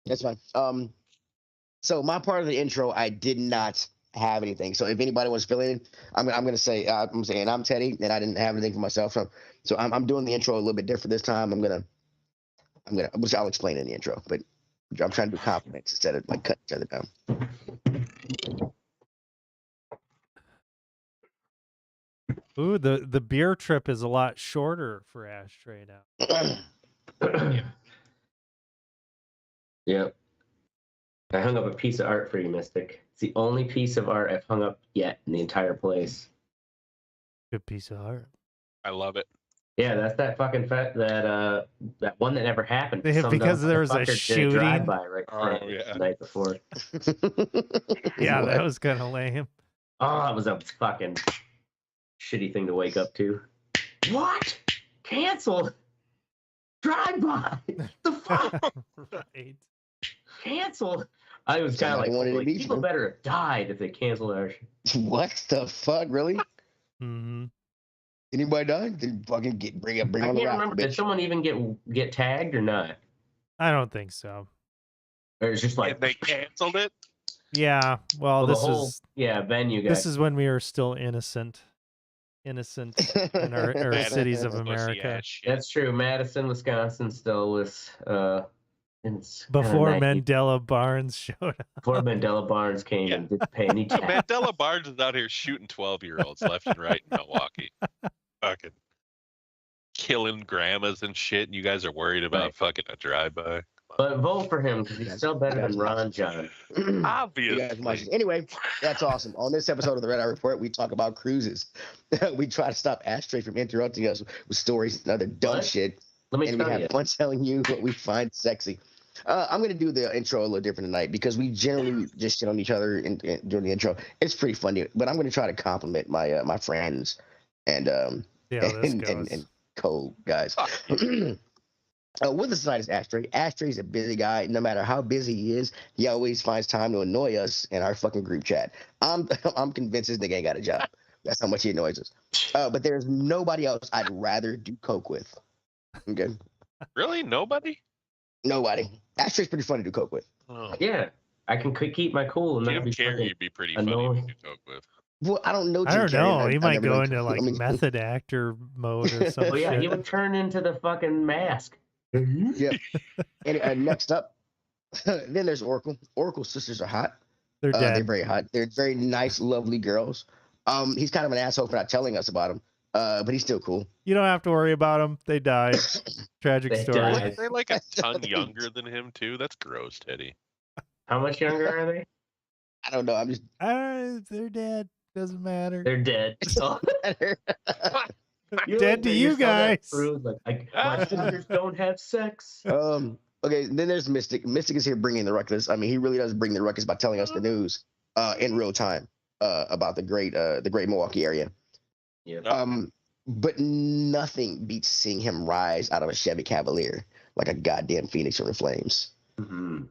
That's fine. So my part of the intro, I did not have anything. So if anybody wants to fill in, I'm gonna say I'm saying I'm Teddy, and I didn't have anything for myself. So I'm doing the intro a little bit different this time. Which I'll explain in the intro, but I'm trying to do compliments instead of like cutting each other down. Ooh, the beer trip is a lot shorter for Ashtray now. Yep. I hung up a piece of art for you, Mystic. It's the only piece of art I've hung up yet in the entire place. Good piece of art. I love it. Yeah, that's that fucking that one that never happened. Yeah, because there was a shooting. Drive-by right the night before. Yeah, that was kind of lame. Oh, it was a fucking shitty thing to wake up to. What? Canceled? Drive-by? The fuck? Right. Canceled? I was kind of like people better have died if they canceled our shit. What the fuck? Really? Mm-hmm. Anybody die? Then fucking bring on the rap. Remember, did someone even get tagged or not? I don't think so. Or it's just like they canceled it. Yeah. Well, this is venue. This is when we were still innocent in our cities of America. That's true. Madison, Wisconsin still was before Mandela Barnes showed up. Before Mandela Barnes came and didn't pay any tax. Mandela Barnes is out here shooting 12-year-olds left and right in Milwaukee. Fucking killing grandmas and shit, and you guys are worried about fucking a drive-by. But vote for him because he's still better than Ron John. Obviously. Anyway, that's awesome. On this episode of the RER Report, we talk about cruises. We try to stop Ashtray from interrupting us with stories and other dumb shit. We have fun telling you what we find sexy. I'm going to do the intro a little different tonight because we generally just shit on each other during the intro. It's pretty funny, but I'm going to try to compliment my my friends and co-guys. With us tonight is Ashtray. Ashtray's a busy guy. No matter how busy he is, he always finds time to annoy us in our fucking group chat. I'm convinced this nigga ain't got a job. That's how much he annoys us. But there's nobody else I'd rather do coke with. Okay. Really? Nobody? Nobody. Ashtray's pretty fun to do coke with. Oh. Yeah. I can keep my cool and Jim Carrey'd be pretty funny to do coke with. Well, I don't know. I don't know. He might go into like method actor mode or something. Oh yeah, he would turn into the fucking Mask. Yeah. And next up, then there's Oracle. Oracle's sisters are hot. They're dead. They're very hot. They're very nice, lovely girls. He's kind of an asshole for not telling us about them, but he's still cool. You don't have to worry about them. They died. Tragic story. They're like a ton younger than him too. That's gross, Teddy. How much younger are they? I don't know. I'm just. They're dead. Doesn't matter. They're dead. Dead to you guys. My sisters don't have sex. Okay, then there's Mystic. Mystic is here bringing the ruckus. I mean, he really does bring the ruckus by telling us the news in real time about the great Milwaukee area. Yeah. But nothing beats seeing him rise out of a Chevy Cavalier like a goddamn phoenix from the flames. Mm-hmm.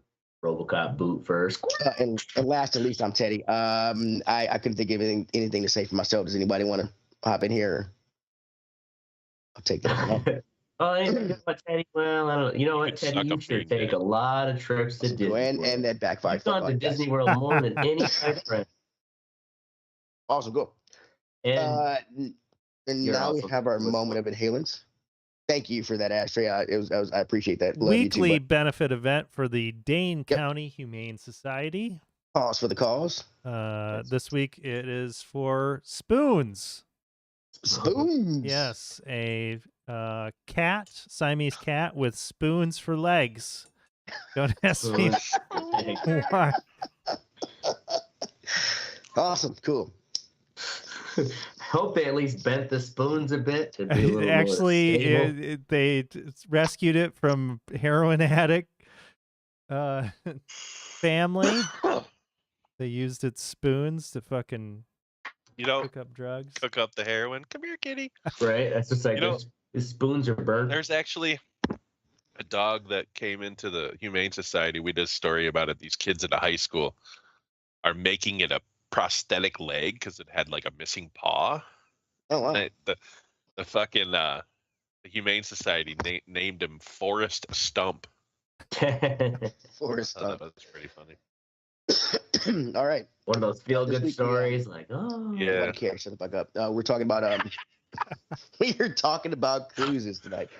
RoboCop boot first. And last but least, I'm Teddy. I couldn't think of anything to say for myself. Does anybody want to hop in here? I'll take that. Teddy. Well, I don't. You know what, Teddy? You should take a lot of trips to Disney World. And that backfired. You've gone to Disney World more than any friend. Awesome, go. And now we have our moment of inhalants. Thank you for that, Ashtray. I appreciate that. Love Weekly you too, benefit event for the Dane County Humane Society. Pause for the cause. This week it is for spoons. Spoons. Yes, a Siamese cat with spoons for legs. Don't ask me why. Awesome, cool. I hope they at least bent the spoons a bit to be a little Actually, they rescued it from heroin addict family. They used its spoons to fucking cook up drugs. Cook up the heroin. Come here, kitty. Right? That's just like his spoons are burnt. There's actually a dog that came into the Humane Society. We did a story about it. These kids at a high school are making it a prosthetic leg because it had like a missing paw. Oh wow! The fucking The Humane Society named him Forrest Stump. Forrest I thought Gump. that was pretty funny. All right. One of those feel This good week, stories, like, oh. Yeah. Nobody cares. Shut the fuck up. We're talking about we're talking about cruises tonight.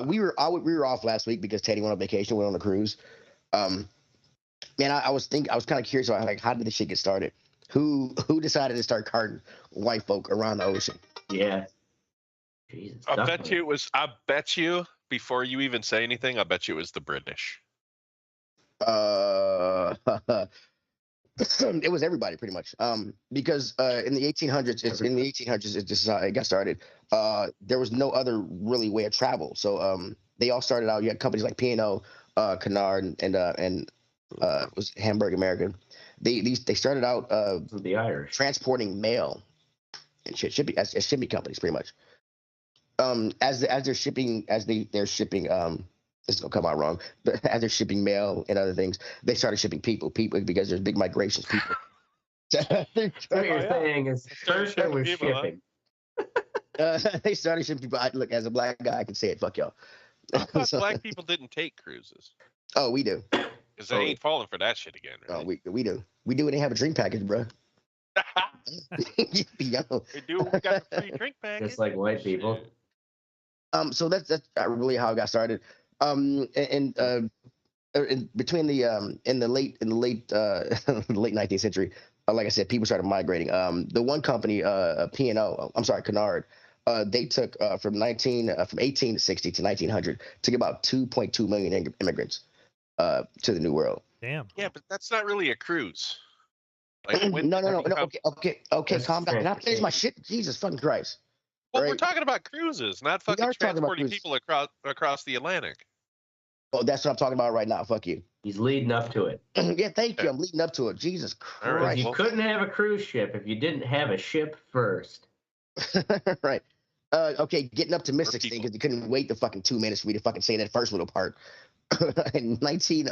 We were off last week because Teddy went on vacation, went on a cruise. Man, I was kind of curious about like how did this shit get started? Who decided to start carting white folk around the ocean? Yeah. Jesus. I bet you before you even say anything, I bet you it was the British. It was everybody pretty much. Because in the 1800s, it got started. There was no other really way of travel. So they all started out. You had companies like P&O, Cunard, and was Hamburg American. They started out the Irish transporting mail and shipping as shipping companies pretty much. As they're shipping this is gonna come out wrong, but as they're shipping mail and other things, they started shipping people because there's big migrations. People. So what you're saying is first there was shipping. They started shipping people. Look, as a black guy, I can say it. Fuck y'all. I thought black people didn't take cruises. Oh, we do. Because they ain't falling for that shit again, right? Oh, we do. We do. And they have a drink package, bro. Yo. We do. We got the free drink package. Just like white people. So that's really how it got started. And between the in the late late 19th century, like I said, people started migrating. The one company, P&O, I'm sorry, Cunard, they took from 1860 to 1900, took about 2.2 million immigrants to the New World. Damn. Yeah, but that's not really a cruise. Like, No. Okay, calm down. Can I finish my shit? Jesus fucking Christ. Well, right? we're talking about cruises, not fucking transporting people across the Atlantic. Oh, that's what I'm talking about right now. Fuck you. He's leading up to it. Yeah, thank you. I'm leading up to it. Jesus Christ. Right. You couldn't have a cruise ship if you didn't have a ship first. Right. Okay, getting up to Mystic's thing because you couldn't wait the fucking 2 minutes for me to fucking say that first little part. In 19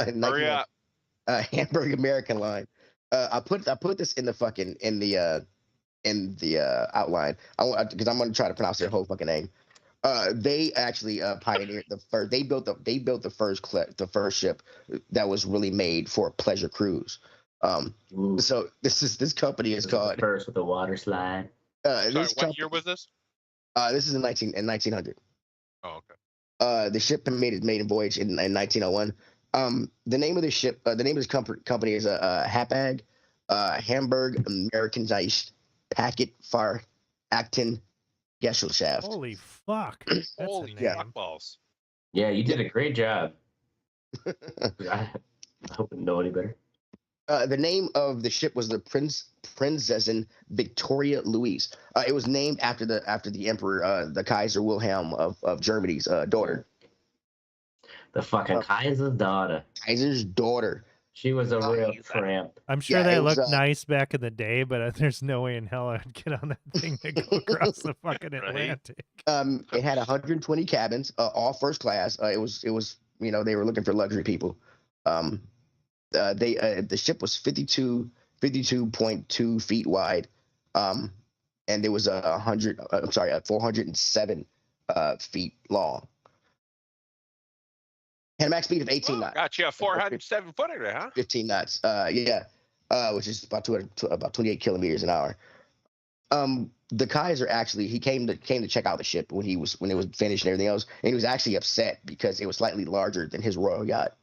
Hamburg American line. I put this in the fucking in the outline. Because I'm gonna try to pronounce their whole fucking name. They actually pioneered the first. They built the first ship that was really made for a pleasure cruise. So this company is called first with the water slide. What year was this? This is in 1900. Oh, okay. The ship made its maiden voyage in 1901. The name of the ship, the name of this company is Hapag, Hamburg Amerikanized Packet Far Acton Gesellschaft. Holy fuck! That's Holy fuck balls! Yeah, you did a great job. I hope you know any better. The name of the ship was the Prinzessin Victoria Louise. It was named after the emperor, the Kaiser Wilhelm of Germany's daughter. The fucking Kaiser's daughter. Kaiser's daughter. She was a real tramp. I'm sure they looked nice back in the day, but there's no way in hell I'd get on that thing to go across the fucking Atlantic. It had 120 cabins, all first class. It was they were looking for luxury people. The ship was 52.2 feet wide, and it was 407 feet long. Had a max speed of 18 knots. Got you a 407 footer there, huh? 15 knots. Which is about 28 kilometers an hour. The Kaiser actually he came to check out the ship when it was finished and everything else, and he was actually upset because it was slightly larger than his royal yacht.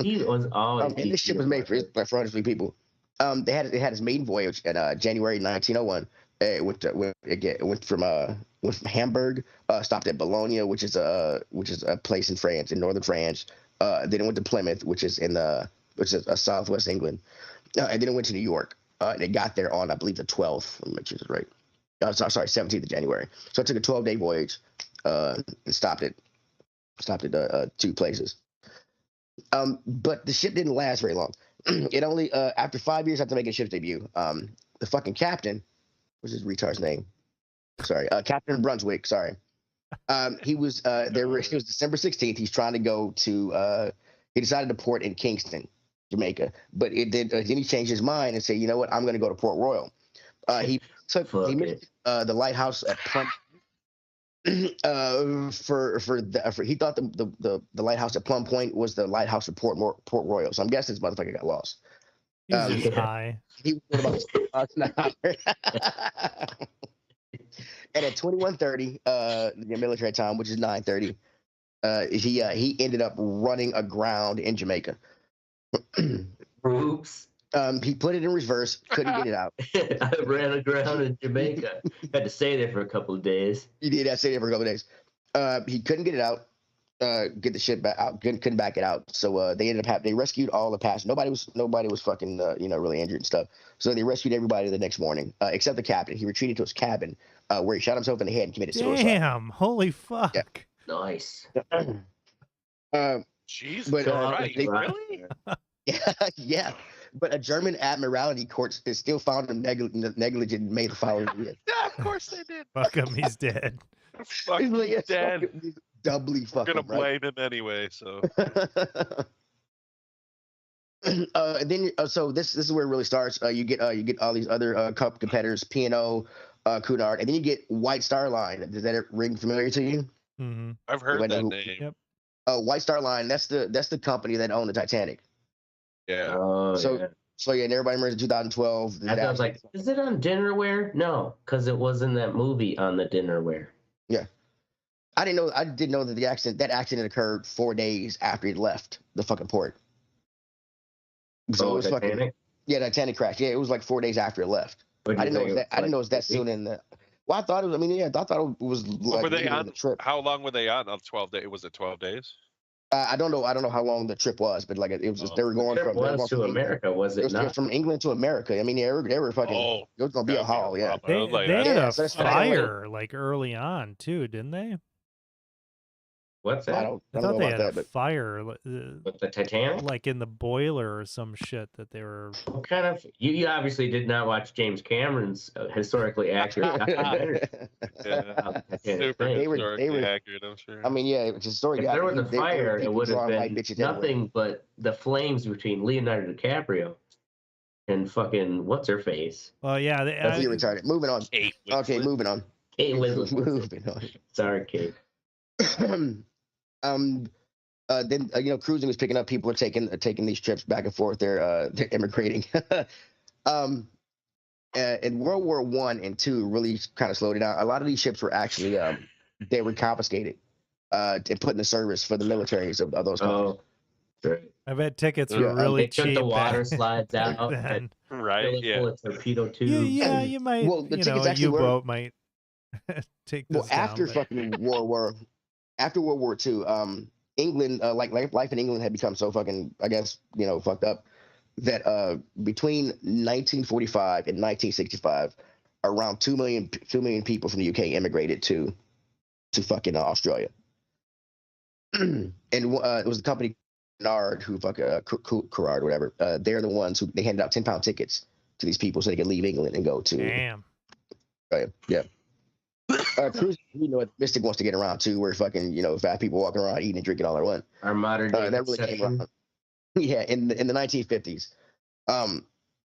He was always. And this ship was made for 100 people. They had his maiden voyage in January 1901. It went from Hamburg, stopped at Bologna, which is a place in France, in northern France. Then it went to Plymouth, which is southwest England, and then it went to New York. And it got there on, I believe, the 12th. Let me make sure it's right. Sorry, 17th of January. So it took a 12-day voyage, and stopped at two places. But the ship didn't last very long. It only after 5 years after making ship's debut, the fucking captain, what's his retard's name? Sorry, Captain Brunswick. Sorry, he was there. It was December 16th. He's trying to go to. He decided to port in Kingston, Jamaica, but then he changed his mind and said, "You know what? I'm going to go to Port Royal." He missed the lighthouse at For he thought the lighthouse at Plum Point was the lighthouse at Port Royal. So I'm guessing this motherfucker got lost. He's just Yeah. high. He was going about 6 miles an hour. And at 21:30, the military time, which is 9:30, he ended up running aground in Jamaica. Oops. He put it in reverse, couldn't get it out. I ran aground in Jamaica. Had to stay there for a couple of days. He did. I stayed there for a couple of days. He couldn't get it out. Get the shit back out. Couldn't back it out. So they ended up they rescued all the passengers. Nobody was fucking really injured and stuff. So they rescued everybody the next morning, except the captain. He retreated to his cabin, where he shot himself in the head and committed suicide. Damn! Holy fuck! Yeah. Nice. Jesus But, Christ, they- really? Yeah. But a German admiralty court is still found him negligent and made the following year. Yeah, of course they did. Fuck him. He's dead. Fuck, He's like, he's dead. he's doubly I'm fucking gonna right. blame him anyway. So And then so this is where it really starts. You get all these other cup competitors, P&O, Cunard, and then you get White Star Line. Does that ring familiar to you? Mm-hmm. I've heard Wait, that who- name. Yep. White Star Line. That's the company that owned the Titanic. Yeah. Oh, So- yeah. So yeah, and everybody remembers 2012. I was like, is it on dinnerware? No, because it was in that movie on the dinnerware. I didn't know that that accident occurred 4 days after he left the fucking port. So it was fucking Titanic? Titanic crash. Yeah, it was like 4 days after it left. What do I you didn't know think it was that. I didn't know it was that soon in the. Well, I thought it was. I mean, yeah, I thought it was. Like, were they later in on? the trip? How long were they on 12 days? Was it 12 days? I don't know. I don't know how long the trip was, but like it was just they were going The trip from. they were was going to from England. America, was It it was not? from England to America. I mean, they were fucking. Oh, It was gonna be a haul. Yeah. problem. I was like, They had Yeah, a so that's what I fire like early on too, didn't they? What's I that? don't I know thought they about had that, a but fire With the Titanic? like in the boiler or some shit that they were. What kind of? You obviously did not watch James Cameron's historically accurate documentary. Yeah. on the Titanic Super thing. They were- historically accurate, I'm sure. I mean, yeah, it's a story. If guy, there was a they were fire, it deeply would have drawn white been bitches everywhere. nothing but the flames between Leonardo DiCaprio and fucking what's her face. Well, yeah, That's you retarded. Moving on. Kate Okay, Winslet. moving on. Kate Winslet. Moving Sorry, Kate. on. Then cruising was picking up. People are taking these trips back and forth. They're immigrating. In World War I and II really kind of slowed it down. A lot of these ships were actually they were confiscated and put in the service for the militaries of those countries. Oh, right. I bet tickets Yeah, were really They took cheap. the water back slides out. then. Right? Fill it Yeah. full of torpedo tubes. Yeah, you might. Well, the you tickets know, a actually were- U-boat might take this Well, after down. but- fucking after World War II, England, like life in England had become so fucking, I guess, fucked up that between 1945 and 1965, around 2 million people from the UK immigrated to fucking Australia. And it was the company Cunard, who Cunard, whatever. They're the ones who they handed out £10 tickets to these people so they could leave England and go to. Damn. Yeah. Cruise, Mystic wants to get around too, where fucking fat people walking around eating and drinking all they want. Our modern day That really came exception. around. Yeah, in the 1950s.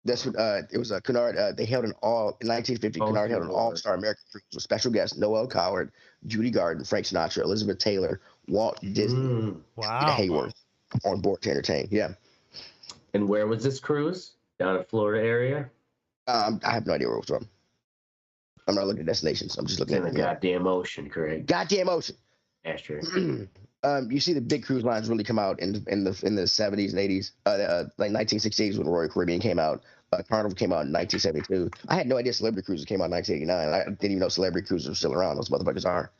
That's what it was. Cunard. They held in 1950. Cunard held an all-star American cruise with special guests Noel Coward, Judy Garden, Frank Sinatra, Elizabeth Taylor, Walt Disney, and Wow. Hayworth on board to entertain. Yeah. And where was this cruise? Down in Florida area? I have no idea where it was from. I'm not looking at destinations. I'm just It's looking in at the goddamn ocean, Craig. goddamn ocean. Yeah, sure. You see the big cruise lines really come out in the 70s and 80s. Like 1968 when Royal Caribbean came out. Carnival came out in 1972. I had no idea Celebrity Cruises came out in 1989. I didn't even know Celebrity Cruises were still around. Those motherfuckers are.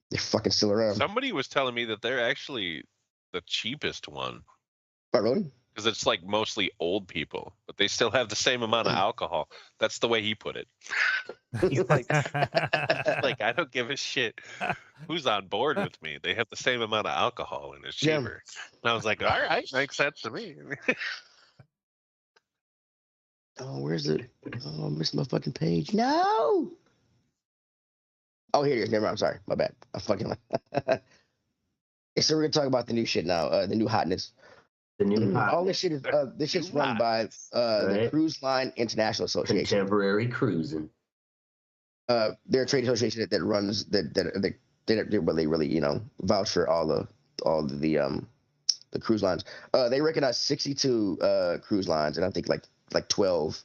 They're fucking still around. Somebody was telling me that they're actually the cheapest one Oh, really? because it's like mostly old people, but they still have the same amount of alcohol. That's the way he put it. He's like, I don't give a shit who's on board with me. They have the same amount of alcohol and it's Yeah. cheaper. And I was like, all right, makes sense to me. Oh, where's the? Oh, I missed my fucking page. No. Oh, here it is. Never mind. I'm sorry. My bad. I fucking. So we're gonna talk about the new shit now. The new hotness. The new All this shit is. This shit's run by the Right. Cruise Line International Association. contemporary cruising. They're a trade association that runs that they really vouch for all the cruise lines. They recognize 62 cruise lines, and I think like 12,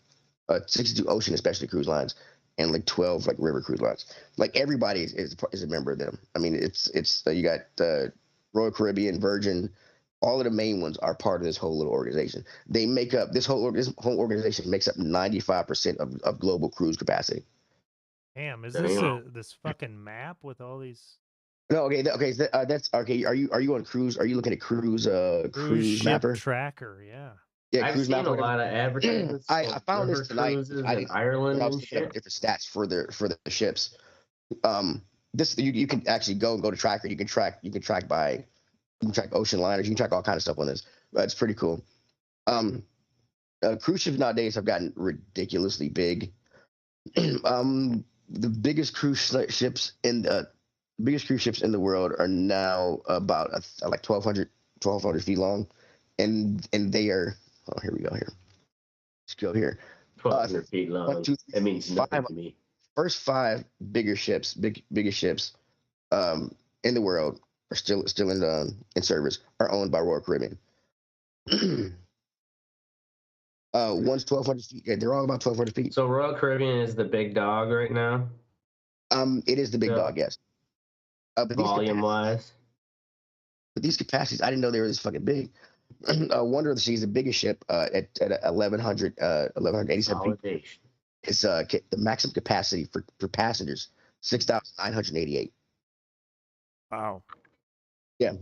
62 ocean especially cruise lines, and like 12 like river cruise lines. Like everybody is a member of them. I mean, it's you got Royal Caribbean, Virgin. All of the main ones are part of this whole little organization. They make up this whole organization makes up 95% of global cruise capacity. Damn, is this this fucking map with all these? No, okay, that's okay. Are you on cruise? Are you looking at cruise Cruise ship mapper? tracker, yeah. Yeah, I've cruise seen mapper. a lot of advertisements. I found this river tonight. cruises I in didn't, Ireland when I was and looking up shit. different stats for the ships. This you can actually go to tracker. You can track ocean liners. You can track all kind of stuff on this. It's pretty cool. Cruise ships nowadays have gotten ridiculously big. The biggest cruise ships in the world are now about like 1,200 feet long, and they are. Oh, here we go. Here, let's go here. 1,200 feet long. 1, 2, 3, That means nothing 5 to me. First 5 biggest ships in the world are still in service, are owned by Royal Caribbean. One's 1,200 feet. Yeah, they're all about 1,200 feet. So Royal Caribbean is the big dog right now, It is the big Yeah. dog, yes. But volume wise. these capacities, I didn't know they were this fucking big. Wonder of the Sea is the biggest ship at 1,187 feet. Validation. Is the maximum capacity for passengers 6,988. Wow. Yeah.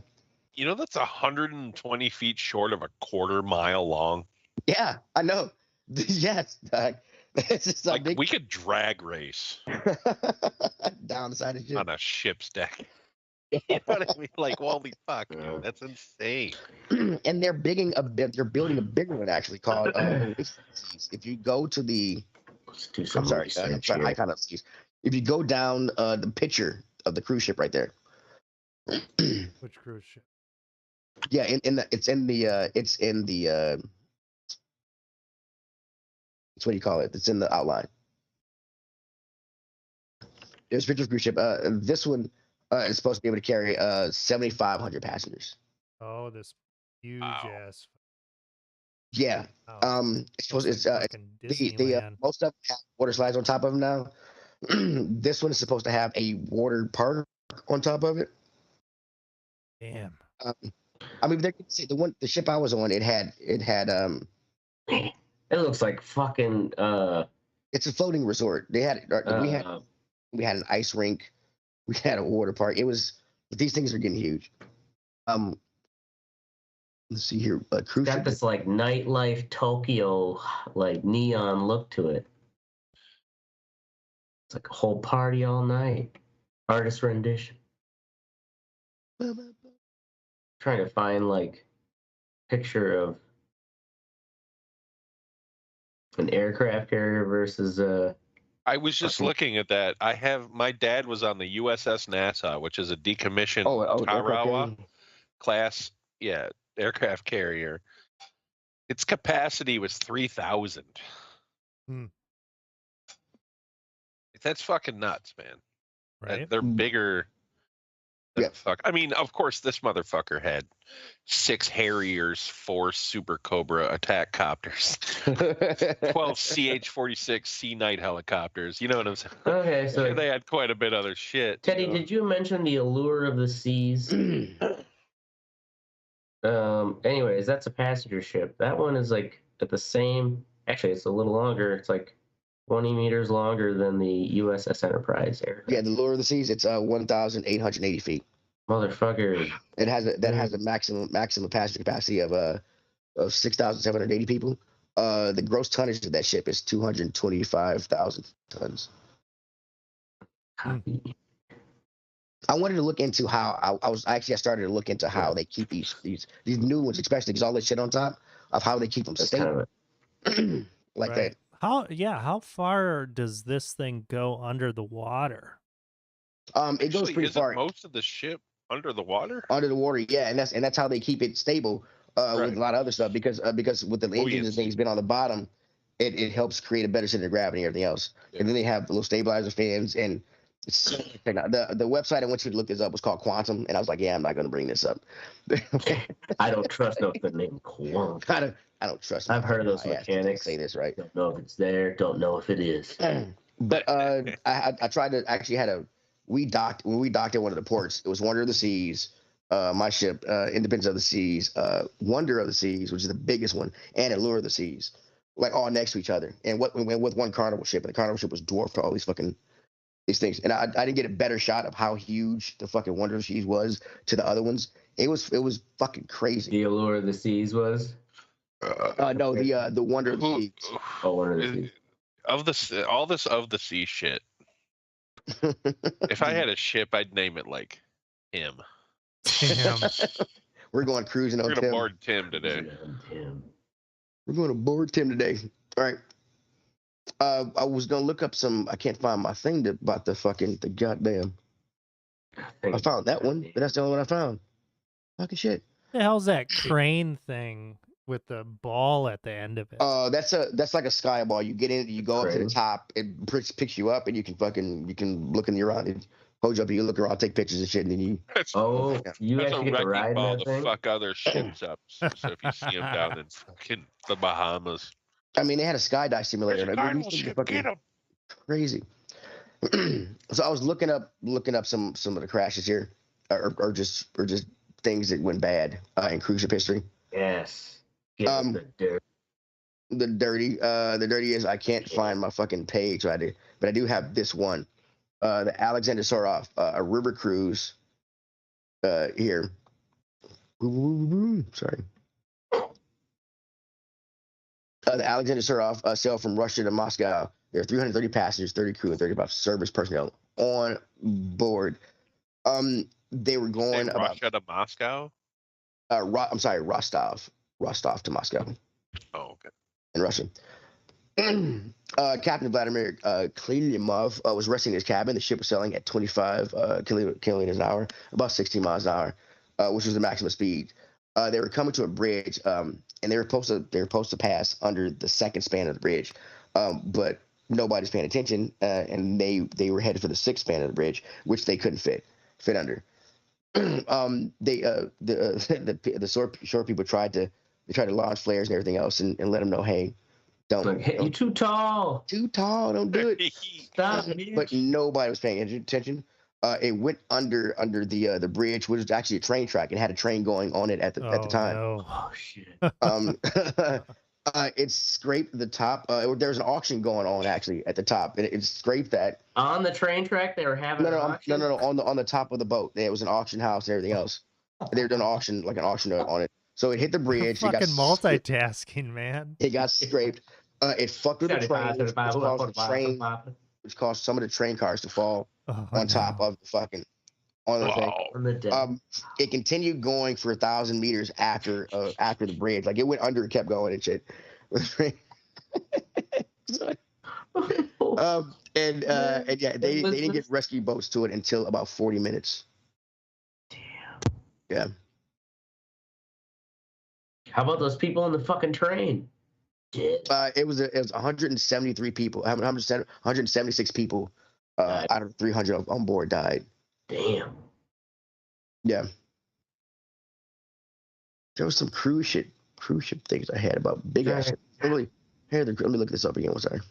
You know, that's 120 feet short of a quarter mile long. Yeah, I know. Yes, it's just Like big. we could drag race Down the side of the ship. on a ship's deck. You know what I mean? Like, holy fuck, Yeah. dude, that's insane. And they're building a bigger one actually called Oasis Seas. If you go to the, Let's do some I'm sorry, research I here. kind of seas. If you go down the picture of the cruise ship right there. Which cruise ship? Yeah, it's in the it's what do you call it? It's in the outline. There's a picture of cruise ship. This one is supposed to be able to carry 7,500 passengers. Oh, this huge Wow. ass. Yeah. Oh, It's supposed it's fucking the Disneyland. most of them have water slides on top of them now. This one is supposed to have a water park on top of it. Damn. I mean, the ship I was on, it had It looks like fucking it's a floating resort. We had an ice rink, we had a water park. But these things are getting huge. Let's see here. Cruise got ship. this like nightlife Tokyo like neon look to it. It's like a whole party all night. Artist rendition. Trying to find like picture of an aircraft carrier versus I was just Fucking- looking at that. My dad was on the USS Nassau, which is a decommissioned Tarawa class, aircraft carrier. Its capacity was 3,000. Hmm. That's fucking nuts, man. Right? They're bigger. than Yeah. fuck. I mean, of course, this motherfucker had 6 Harriers, 4 Super Cobra attack copters, 12 CH-46 Sea Knight helicopters. You know what I'm saying? Okay, so They had quite a bit other shit. Teddy, you know? did you mention the Allure of the Seas? Anyways, that's a passenger ship. That one is like at the same. Actually, it's a little longer. It's like 20 meters longer than the USS Enterprise aircraft. Yeah, the Lure of the Seas. It's 1,880 feet. Motherfucker. It has a maximum passenger capacity of 6,780 people. The gross tonnage of that ship is 225,000 tons. I wanted to look into how I started to look into how they keep these new ones, especially because all this shit on top of how they keep them That's stable kind of like Right. that. How far does this thing go under the water? It goes Actually, pretty isn't far most of the ship under the water? under the water, yeah, and that's how they keep it stable Right. with a lot of other stuff because with the engines and things being on the bottom, it helps create a better center of gravity and everything else. Yeah. And then they have little stabilizer fans and It's so the website I went to look this up was called Quantum, and I was like, yeah, I'm not going to bring this up. I don't trust nothing named Quantum. I don't trust. I've heard of those my ass to mechanics. say this right. Don't know if it's there. Don't know if it is. But I tried to actually we docked at one of the ports. It was Wonder of the Seas, my ship, Independence of the Seas, Wonder of the Seas, which is the biggest one, and Allure of the Seas, like all next to each other. And we went with one Carnival ship, and the Carnival ship was dwarfed to all these things. And I didn't get a better shot of how huge the fucking Wonder of the Seas was to the other ones. It was fucking crazy. The Allure of the Seas was. No, the Wonder of the Seas. Oh, Wonder of the Seas. All this of the sea shit. If I had a ship, I'd name it like him. Damn. We're going cruising on We're gonna Tim. board Tim today. We're going to board Tim today. All right. I was gonna look up some. I can't find my thing about the goddamn. I found that one, but that's the only one I found. Fucking shit. The hell's that crane thing with the ball at the end of it? That's like a sky ball. You get in, you go up to the Crane. top, it picks you up, and you can look in the around. It holds you up, and you look around, take pictures and shit, and then you. Oh, you That's a actually get to wrecking ride ball in that to thing? fuck other ships up. So if you see them down in fucking the Bahamas, I mean, they had a skydive simulator. there's a Like, carnival these things are ship. fucking Get 'em. crazy. So I was looking up some of the crashes here, or just things that went bad in cruise ship history. Yes. Get the dirt. The dirty is I can't find my fucking page, but I do have this one. The Alexander Soroff, a river cruise. Here. Sorry. The Alexander Soroff sailed from Russia to Moscow. There are 330 passengers, 30 crew, and 35 service personnel on board. They were going about Russia to Moscow. I'm sorry, Rostov to Moscow Oh, okay. in Russia. Captain Vladimir Klilimov was resting in his cabin. The ship was sailing at 25 kilometers an hour, about 16 miles an hour, which was the maximum speed. They were coming to a bridge, and they were supposed to pass under the second span of the bridge, but nobody's paying attention, and they were headed for the sixth span of the bridge, which they couldn't fit under. The shore people tried to launch flares and everything else, and let them know, hey, Like, hey, you're too tall. don't do it. Stop, But bitch. nobody was paying attention. It went under the bridge, which was actually a train track. It had a train going on it at the time. No. Oh, shit. It scraped the top. There was an auction going on actually at the top, and it scraped that. On the train track, they were having an auction? No. On the top of the boat, there was an auction house and everything else. They were doing an auction on it. So it hit the bridge. Fucking it got multitasking, man. It got scraped. It fucked with the train, which caused some of the train cars to fall on top of the fucking on the thing. On the deck. It continued going for 1,000 meters after the bridge. Like it went under and kept going and shit. And yeah, they didn't get rescue boats to it until about 40 minutes. Damn. Yeah. How about those people in the fucking train? It was 173 people. 176 people out of 300 on board died. Damn. Yeah. There was some cruise ship things I had about big ass. Let me look this up again. What's that?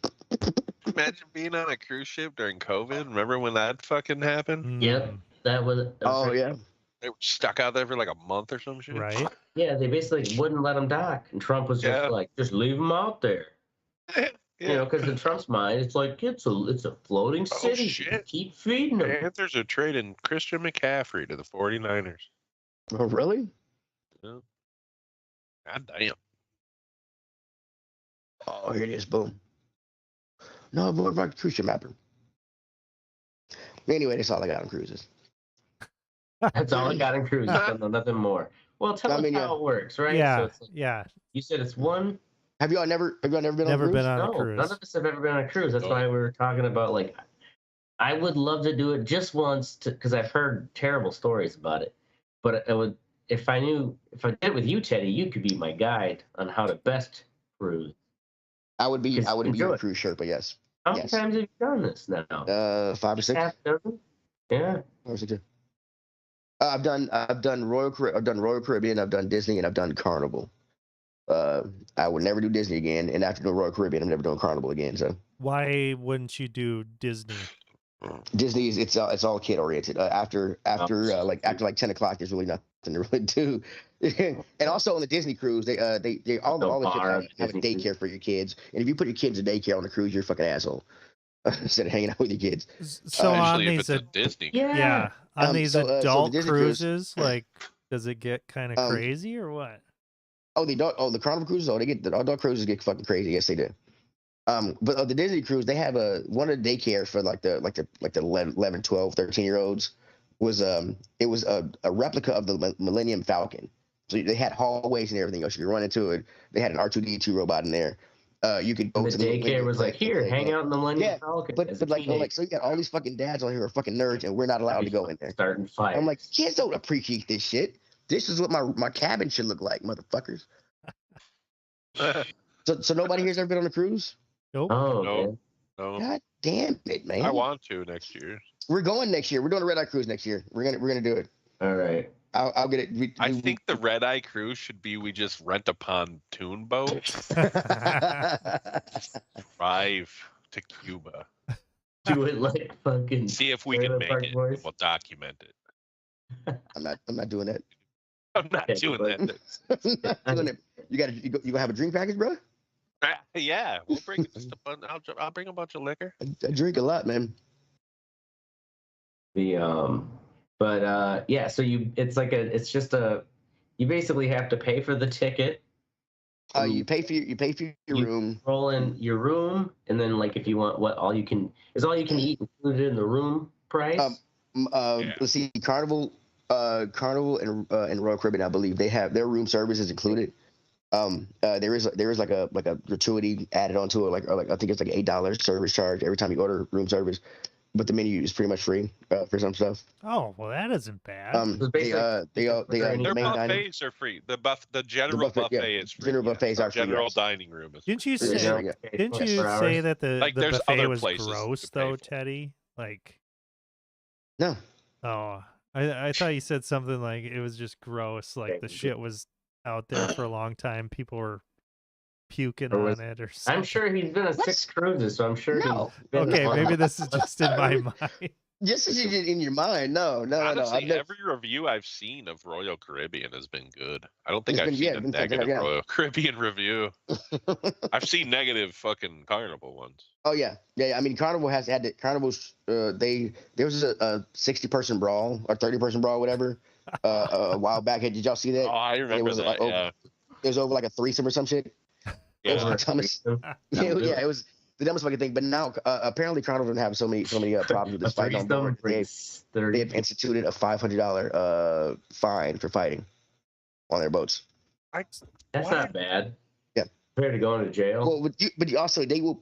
Imagine being on a cruise ship during COVID. Remember when that fucking happened? Yep. That was Oh yeah. They were stuck out there for like a month or some shit. Right. Yeah, they basically wouldn't let them dock, and Trump was just like, just leave them out there. Yeah. You know, because in Trump's mind, it's like it's a floating city. Shit. Keep feeding them. Panthers are trading Christian McCaffrey to the 49ers. Oh really? Yeah. God damn. Oh, here it is. Boom. No, what about cruise ship mapper? Anyway, that's all I got on cruises. That's all I got in cruises. Don't know nothing more. Well, tell us how it works, right? Yeah. So it's like, Yeah. you said it's one. Have y'all never been on a cruise? Never been on a No, cruise. none of us have ever been on a cruise. That's why we were talking about, like, I would love to do it just once because I've heard terrible stories about it. But it would, if I did it with you, Teddy, you could be my guide on how to best cruise. I would be Just your enjoy it. cruise Sherpa, yes. How many Yes. times have you done this now? 5 or 6. Half dozen? Yeah. 5 or 6. I've done Royal Caribbean, I've done Disney, and I've done Carnival. I would never do Disney again, and after doing Royal Caribbean, I'm never doing Carnival again. So Why wouldn't you do Disney? Disney is it's all kid oriented. After like 10 o'clock, there's really nothing to really do. And also on the Disney cruise, they all No the ships bar have on a Disney cruise. daycare for your kids. And if you put your kids in daycare on the cruise, you're a fucking asshole. Instead of hanging out with your kids. So on Especially if these it's a Disney. yeah, on these so the adult Disney cruise- cruises, like, does it get kind of crazy or what? The Carnival cruises, the adult cruises get fucking crazy. Yes, they do. But the Disney cruise, they have one of the daycare for like the 11, 12, 13-year-olds was it was a replica of the Millennium Falcon. So they had hallways and everything else. You could run into it. They had an R2D2 robot in there. You could go The to the daycare was like, here, hang out in the Millennium Yeah, Falcon. But as a like teenager. so you got all these fucking dads on here who are fucking nerds, and we're not allowed to go in there. Starting fire. I'm like, kids don't appreciate this shit. This is what my cabin should look like, motherfuckers. So nobody here's ever been on a cruise? Nope. Oh, No. man. No, God damn it, man. I want to next year. We're going next year. We're doing a red eye cruise next year. We're gonna do it. All right. I'll get it. I think the red eye cruise should be we just rent a pontoon boat, drive to Cuba, Do it like fucking. see if we Trailer can make Park it. Boys. We'll document it. I'm not doing that. I'm not Okay, doing but- that. I'm not doing it. You gonna have a drink package, bro? Yeah, we'll bring just a bunch. I'll bring a bunch of liquor. I drink a lot, man. Yeah, so you basically have to pay for the ticket. You pay for your room. Roll in your room, and then like if you want all you can eat included in the room price. Let's see, Carnival and Royal Caribbean, I believe they have their room service is included. There is like a gratuity added onto it, like I think it's like $8 service charge every time you order room service, but the menu is pretty much free for some stuff. Oh, well, that isn't bad. Their the main dining, buffets are free. The general buffet is free. general buffets are free. General yes. dining room is Didn't you free. say? Yeah. Didn't you say that the Like, there's buffet other was places gross to pay though, for. Teddy? Like, No. oh, I thought you said something like it was just gross. Like the shit was out there for a long time. People were puking on it or something. I'm sure he's been on 6 cruises, so I'm sure No. he's been Okay, on- maybe this is just in my mind. Just as you did in your mind. No. Honestly, every review I've seen of Royal Caribbean has been good. I don't think It's I've been- seen yeah, a it's been negative fantastic, yeah. Royal Caribbean review. I've seen negative fucking Carnival ones. Oh yeah. I mean, Carnival has had it. Carnival's there was a 60-person brawl or 30-person brawl, whatever, a while back. Did y'all see that? Oh, I remember was, that. like, Yeah. It was over like a threesome or some shit. It was Yeah. the dumbest. Yeah, it was the dumbest fucking thing. But now apparently Carnival doesn't have so many problems with this fighting on board. They have instituted a $500 fine for fighting on their boats. That's What? not bad. Yeah. Compared to going to jail. Well, but you also they can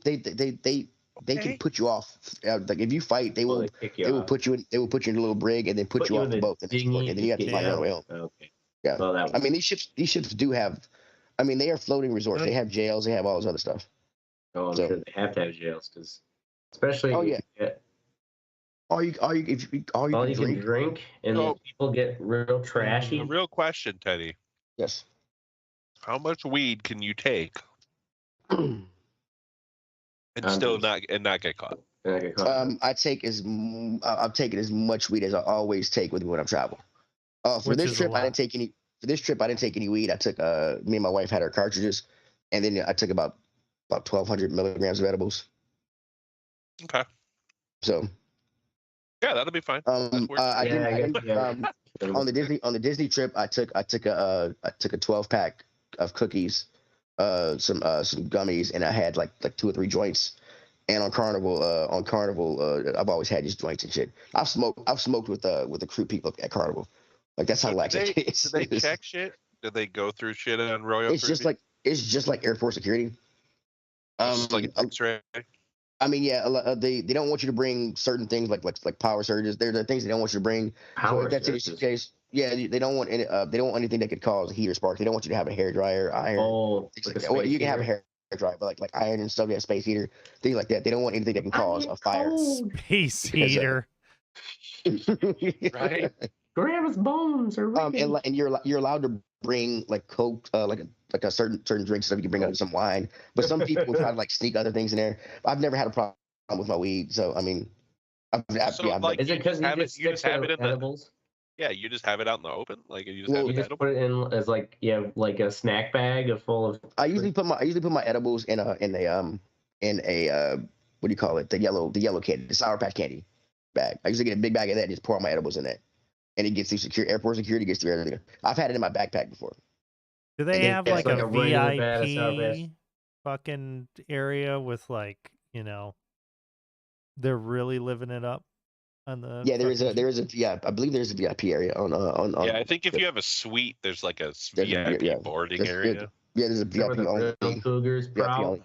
put you off. Like if you fight, they will kick you they will off. put you in a little brig and then put you off in the boat, and dinghy then you have to kick fight you your way out. home. Okay. Yeah. Well, that was, I mean, these ships do have. I mean, they are floating resorts. They have jails. They have all this other stuff. I'm so- sure they have to have jails because, especially Oh, if yeah. you get All you all you can can drink. drink, and Oh. people get real trashy. The real question, Teddy, Yes. how much weed can you take and Um, still not get caught? And I get caught. I've taken as much weed as I always take with me when I travel. For Which this is a trip, I lot. didn't take any. For this trip, I didn't take any weed. I took me and my wife had our cartridges, and then I took about 1,200 milligrams of edibles. Okay. So Yeah, that'll be fine. That works. I Yeah, I didn't. guess, yeah. On the Disney trip, I took a 12-pack of cookies, some gummies, and I had like 2 or 3 joints. And on Carnival, I've always had just joints and shit. I've smoked with the crew people at Carnival. Like that's how So lax it is. do they check shit? Do they go through shit on Royal It's just Caribbean? it's just like airport security. Just like an X-ray? I mean, yeah, they don't want you to bring certain things like power surges. There are things they don't want you to bring. So if that's the case, yeah, they don't want anything that could cause heat or spark. They don't want you to have a hair dryer, iron. Oh, things like like a that. Well, you space can have a heater. drive, but like iron and stuff, yeah, space heater, things like that. They don't want anything that can cause a fire. Space Because, heater. Right. Grandma's bones are ripping. And you're allowed to bring like Coke, like a certain drink stuff. You can bring out some wine, but some people will try to like sneak other things in there. I've never had a problem with my weed, so I mean, Is it because you just have it in edibles? Yeah, you just have it out in the open, like you just Well, have You it just edible. put it in as like a snack bag full of. I usually put my edibles in a what do you call it? The yellow candy, the Sour Patch candy bag. I usually get a big bag of that and just pour all my edibles in that. And it gets through airport security, gets through everything. I've had it in my backpack before. Do they have it's like like a a regular bag of Sour Patch. VIP fucking area with like, they're really living it up on the Yeah, I believe there's a VIP area on Yeah, I think if you have a suite, there's like a VIP boarding area. Yeah, there's a VIP only. Cougars proud.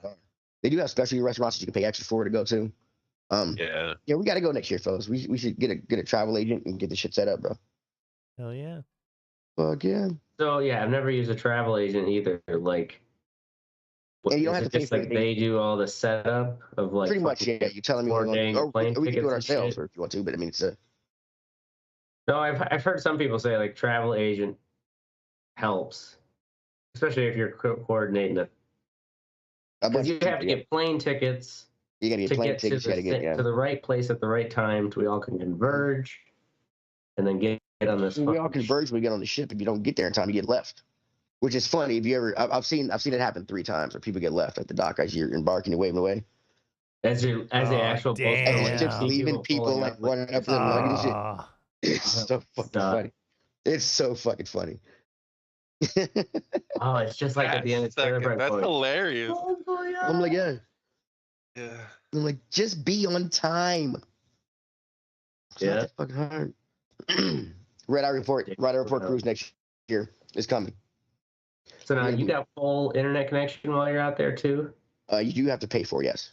They do have specialty restaurants that you can pay extra for to go to. Yeah, we got to go next year, fellas. We should get a travel agent and get the shit set up, bro. Hell yeah. Fuck yeah. So yeah, I've never used a travel agent either. Like, and you don't have to pay just like they do all the setup of like pretty much. Yeah, you're telling me or we can do it ourselves if you want to, but I mean it's a. No, I've heard some people say like travel agent helps, especially if you're coordinating it. Because you have to get plane tickets. You gotta get plane tickets. To the right place at the right time, so we all can converge, and then get on this. We all converge. We get on the ship. If you don't get there in time, you get left. Which is funny. If you ever, I've seen it happen 3 times where people get left at the dock as you're embarking and waving away. As the actual boat as just leaving people like running up to them luggage and shit. It's so fucking funny. It's so fucking funny. Oh, it's just like at the end of Terrified. That's hilarious. I'm like, yeah. Yeah. I'm like, just be on time. It's not that fucking hard. Red Eye Report cruise next year is coming. So now you got full internet connection while you're out there too? You do have to pay for it, yes.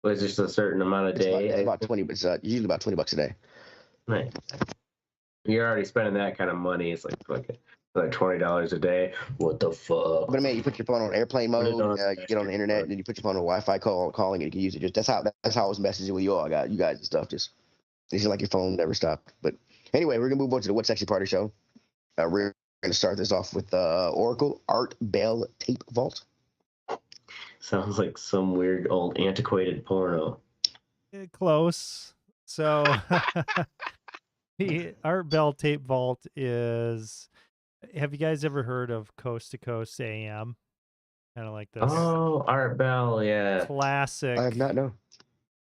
But it's just a certain amount a day. It's about 20, but it's usually about $20 a day. Right. You're already spending that kind of money. It's like $20 a day. What the fuck? But I mean, you put your phone on airplane mode. You get on the internet, and then you put your phone on Wi-Fi calling, and you can use it. Just that's how I was messaging with you all. I got you guys and stuff. Just it's like your phone never stopped. But anyway, we're gonna move on to the What's Sexy Party show. We're gonna start this off with Oracle Art Bell Tape Vault. Sounds like some weird old antiquated porno. Close. So the Art Bell Tape Vault is. Have you guys ever heard of Coast to Coast AM? Kind of like this. Oh, Art Bell, yeah. Classic. I have not known.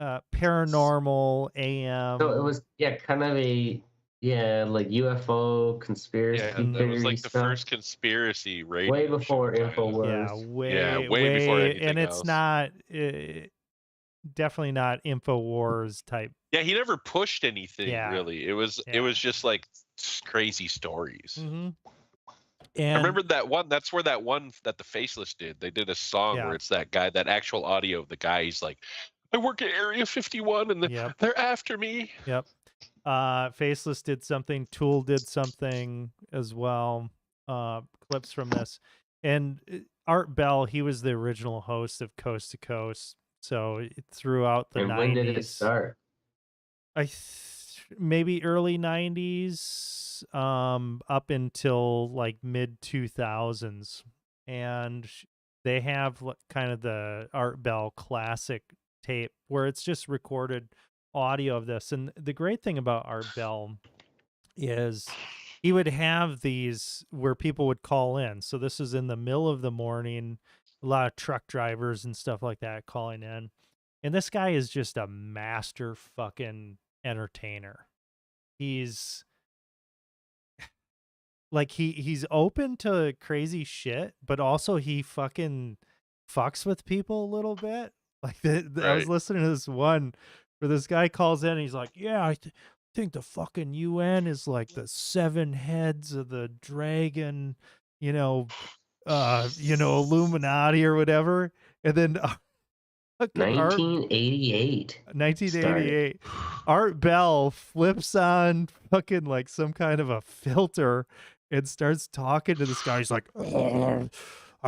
Paranormal AM. So it was kind of like UFO conspiracy. Yeah, it was like the first conspiracy radio. Way before InfoWars. Yeah, way before anything and it's else. not definitely not InfoWars type. Yeah, he never pushed anything really. It was just like crazy stories. Mm-hmm. And I remember that one. That's where that one that the Faceless did. They did a song where it's that guy, that actual audio of the guy. He's like, I work at Area 51 and they're after me. Yep. Faceless did something. Tool did something as well. Clips from this. And Art Bell, he was the original host of Coast to Coast. So throughout the 90s. When did it start? Maybe early 90s. Up until like mid 2000s, and they have kind of the Art Bell classic tape where it's just recorded audio of this. And the great thing about Art Bell is he would have these where people would call in. So this is in the middle of the morning, a lot of truck drivers and stuff like that calling in. And this guy is just a master fucking entertainer. He's like he's open to crazy shit, but also he fucking fucks with people a little bit. Like I was listening to this one where this guy calls in and he's like, yeah, I think the fucking UN is like the 7 heads of the dragon, Illuminati or whatever. And then 1988. Art Bell flips on fucking like some kind of a filter and starts talking to this guy. He's like, I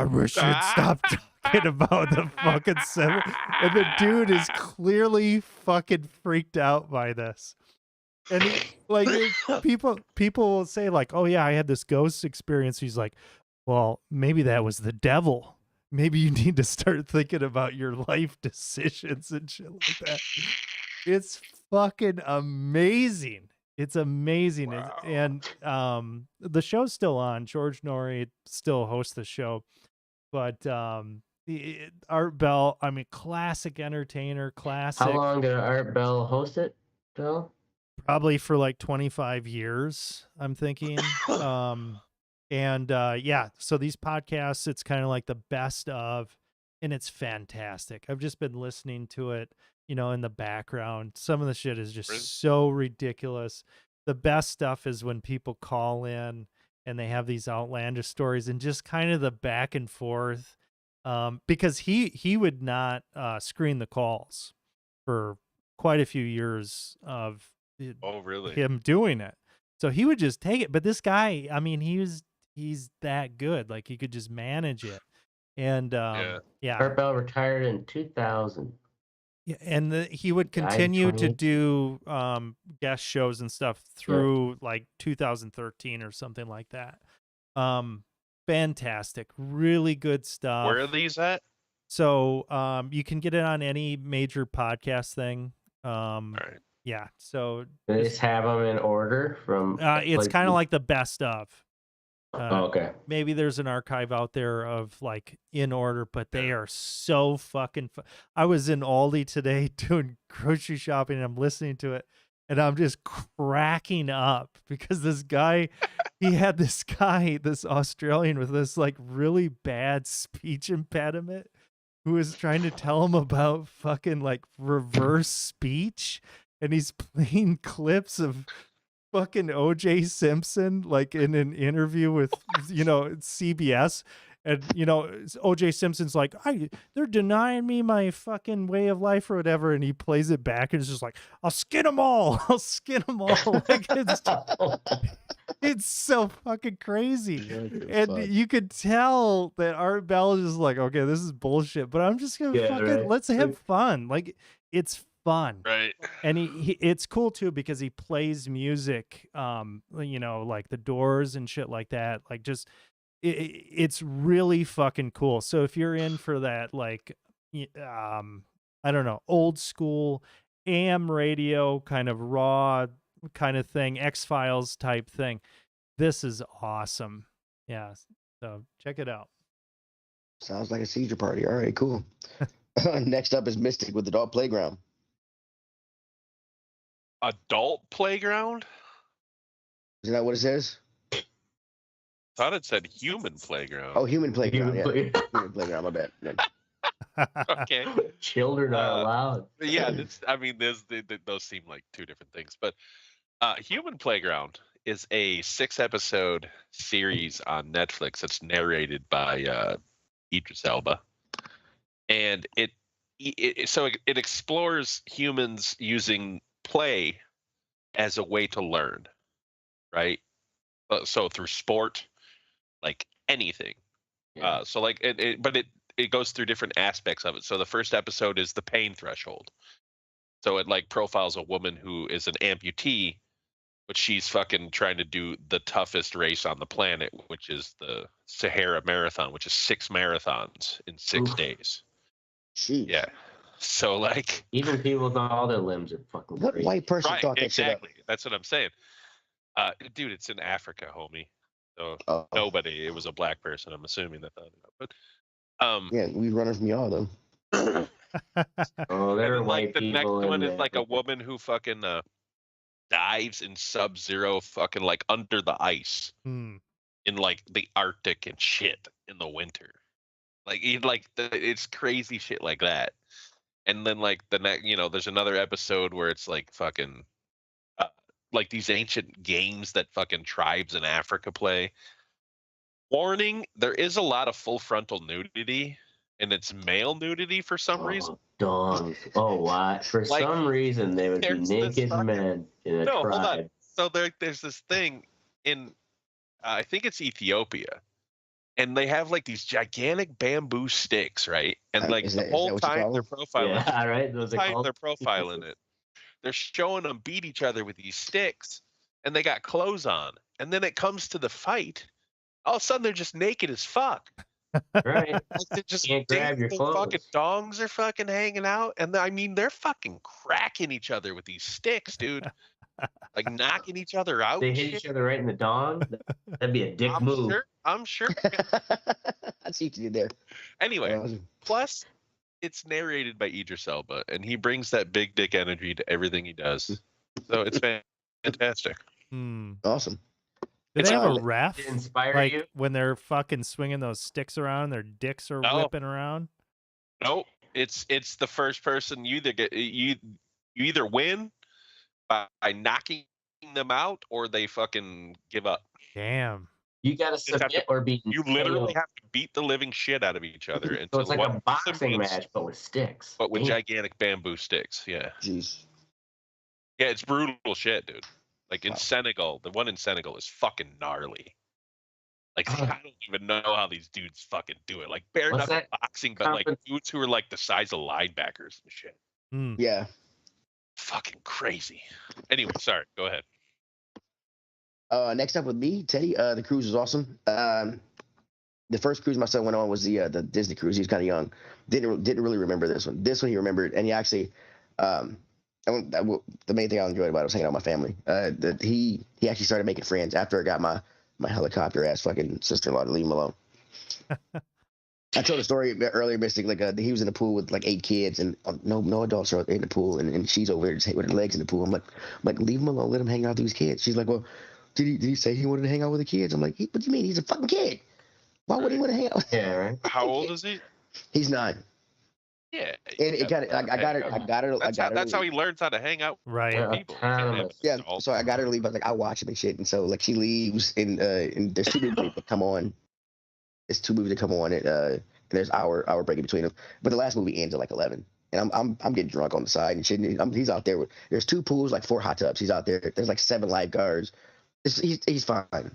wish you'd stop talking about the fucking seven, and the dude is clearly fucking freaked out by this. And people will say like, "Oh yeah, I had this ghost experience." He's like, "Well, maybe that was the devil. Maybe you need to start thinking about your life decisions and shit like that." It's fucking amazing. It's amazing. Wow. And the show's still on. George Norrie still hosts the show. But Art Bell, I mean, classic entertainer, classic. How long did Art Bell host it, Bill? Probably for like 25 years, I'm thinking. Yeah, so these podcasts, it's kind of like the best of, and it's fantastic. I've just been listening to it, in the background. Some of the shit is just Really? so ridiculous. The best stuff is when people call in and they have these outlandish stories and just kind of the back and forth. Because he would not screen the calls for quite a few years of Oh, really? him doing it. So he would just take it. But this guy, I mean, he's that good. Like he could just manage it. And yeah. Art Bell retired in 2000. Yeah, and he would Died in continue to 2018. do guest shows and stuff through like 2013 or something like that. Fantastic, really good stuff. Where are these at? So you can get it on any major podcast thing. All right. Yeah, so They just have them in order from. it's kind of like the best of. Okay. Maybe there's an archive out there of like in order, but they are so fucking. I was in Aldi today doing grocery shopping, and I'm listening to it, and I'm just cracking up because this guy, this Australian with this like really bad speech impediment, who was trying to tell him about fucking like reverse speech, and he's playing clips of fucking OJ Simpson like in an interview with CBS, and OJ Simpson's like, they're denying me my fucking way of life or whatever, and he plays it back and it's just like, I'll skin them all. Like it's so fucking crazy. And you could tell that Art Bell is just like, okay, this is bullshit, but I'm just gonna let's have fun. Like it's fun. Right. And it's cool too because he plays music, like the Doors and shit like that. Like just it's really fucking cool. So if you're in for that, like, I don't know, old school AM radio kind of raw kind of thing, X-Files type thing, this is awesome. Yeah. So check it out. Sounds like a seizure party. All right, cool. Next up is Mystic with Adult Playground. Adult Playground? Isn't that what it says? Thought it said Human Playground. Oh, Human Playground. Human Playground. My bad. Yeah. Okay. Children are allowed. Yeah, those seem like two different things. But Human Playground is a 6-episode series on Netflix that's narrated by Idris Elba, and it explores humans using play as a way to learn, right? So through sport, like anything. Yeah. So like it goes through different aspects of it. So the first episode is the pain threshold. So it like profiles a woman who is an amputee, but she's fucking trying to do the toughest race on the planet, which is the Sahara Marathon, which is 6 marathons in 6 days. Jeez. Yeah. So like even people with all their limbs are fucking what crazy. white person right, thought that exactly. shit up? That's what I'm saying. Dude, it's in Africa, homie. So nobody. it was a black person, I'm assuming, that thought it up. But yeah, we running from y'all though. Oh, there are white the next people. one is like a woman who fucking dives in sub-zero fucking like under the ice in like the Arctic and shit in the winter. Like it's crazy shit like that. And then like the next, there's another episode where it's like fucking like these ancient games that fucking tribes in Africa play. Warning, there is a lot of full frontal nudity, and it's male nudity for some reason. Dongs. Oh, what? For Like, some reason, they would be there's this naked fucking- men in a No, tribe. hold on. So there's this thing in, I think it's Ethiopia, and they have like these gigantic bamboo sticks, right? And like Is the that whole what you time call they're them? profiling, Yeah, right. the Those are time called. they're profiling it, they're showing them beat each other with these sticks, and they got clothes on. And then it comes to the fight, all of a sudden they're just naked as fuck. Right. Like they're just Can't grab your their fucking clothes. dongs are fucking hanging out, and I mean they're fucking cracking each other with these sticks, dude. Like knocking each other out They and hit shit. each other right in the dong. That'd be a dick I'm move. sure. I'm sure. I see what you did there. Anyway, Awesome. plus it's narrated by Idris Elba, and he brings that big dick energy to everything he does. So it's fantastic. Awesome. Do It's they have a cool. ref? Did it inspire Like you? when they're fucking swinging those sticks around, their dicks are No. whipping around. Nope. It's the first person you either win by knocking them out or they fucking give up. Damn. You gotta Just have to- submit or be. You literally have to beat the living shit out of each other So until it's like one a person boxing wins, match, but with sticks. but with Damn. gigantic bamboo sticks. Yeah. Jeez. Yeah, it's brutal shit, dude. Like in Wow. Senegal, the one in Senegal is fucking gnarly. Like I don't even know how these dudes fucking do it. Like bare What's knuckle that boxing, but like conference? dudes who are like the size of linebackers and shit. Yeah. Fucking crazy. Anyway, sorry. Go ahead. Next up with me, Teddy. The cruise was awesome. The first cruise my son went on was the Disney cruise. He was kind of young. Didn't really remember this one. This one he remembered, and he actually, the main thing I enjoyed about it was hanging out with my family. He actually started making friends after I got my helicopter ass fucking sister-in-law to leave him alone. I told a story earlier, Mystic. Like he was in the pool with like 8 kids, and no adults are in the pool, and she's over there just with her legs in the pool. I'm like, leave him alone. Let him hang out with these kids. She's like, well, did he say he wanted to hang out with the kids? I'm like, what do you mean? He's a fucking kid. Why would he want to hang out? Yeah, right. How old is he? He's 9. Yeah. And it kind of, I got her. That's how he learns how to hang out Right. with people. He can't have Autonomous. an Yeah, adult. so I got her to leave. I was like, I'll watch him and shit. And so like she leaves, and there's 2 movies that come on. There's 2 movies that come on, and there's hour break in between them. But the last movie ends at like 11, and I'm getting drunk on the side and shit. And he's out there with, there's 2 pools, like 4 hot tubs. He's out there. There's like 7 lifeguards. He's fine.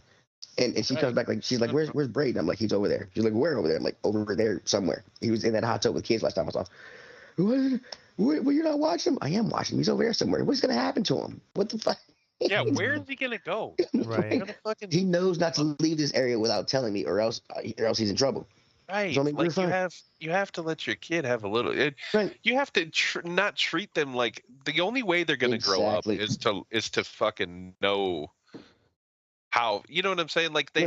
And she comes back like, she's like, where's Braden? I'm like, he's over there. She's like, where over there? I'm like, over there somewhere. He was in that hot tub with kids last time I saw him. Well, you're not watching him? I am watching him. He's over there somewhere. What's going to happen to him? What the fuck? Yeah, where is he gonna go? Right. He knows not to leave this area without telling me, or else he's in trouble. Right. So, I mean, we're like fine. you have to let your kid have a little. Right. You have to not treat them like the only way they're gonna grow up Exactly. is to fucking know how. You know what I'm saying? Like Yeah.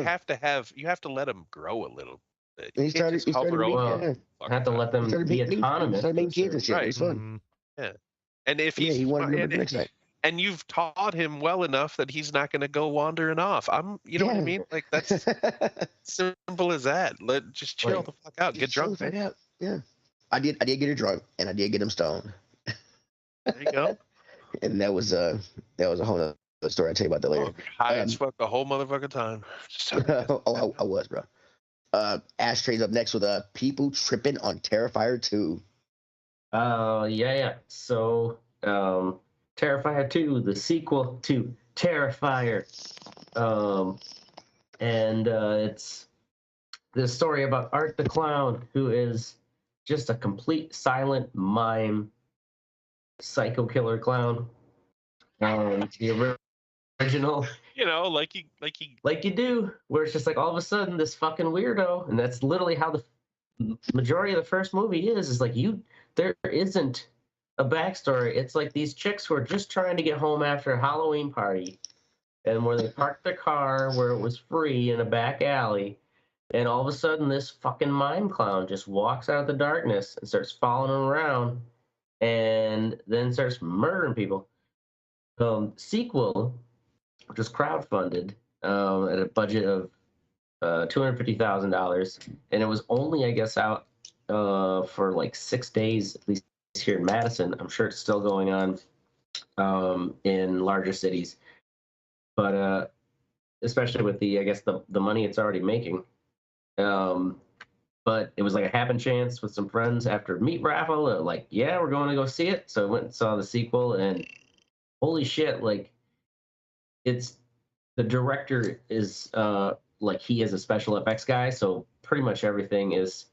you have to let them grow a little bit. And You can't just hover meeting, over yeah. them. Have to let them Started be making autonomous. started making kids and shit. Right. It was fun. And if Yeah, he's he wanted to and, the next night. and you've taught him well enough that he's not gonna go wandering off. You know what I Yeah. mean? Like that's simple as that. Just chill Right. the fuck out. Get drunk, Chill the man. fuck out. Yeah. I did get her drunk, and I did get him stoned. There you go. And that was a whole other story. I'll tell you about that later. High as fuck the whole motherfucking time. Just tell me. Oh, I was, bro. Ashtray's up next with people tripping on Terrifier 2. Yeah. So, Terrifier 2, the sequel to Terrifier. And it's the story about Art the Clown, who is just a complete silent mime psycho killer clown. The original, You know, like like you do, where it's just like all of a sudden this fucking weirdo, and that's literally how the majority of the first movie is like there isn't a backstory. It's like these chicks who are just trying to get home after a Halloween party, and where they parked their car where it was free in a back alley, and all of a sudden this fucking mime clown just walks out of the darkness and starts following them around, and then starts murdering people. Sequel, which was crowdfunded at a budget of $250,000, and it was only, I guess, out for like 6 days, at least here in Madison. I'm sure it's still going on in larger cities, but especially with I guess the money it's already making. But it was like a happen chance with some friends after meat raffle. Like, yeah, we're going to go see it. So I went and saw the sequel, and holy shit, like the director is like he is a special effects guy, so pretty much everything is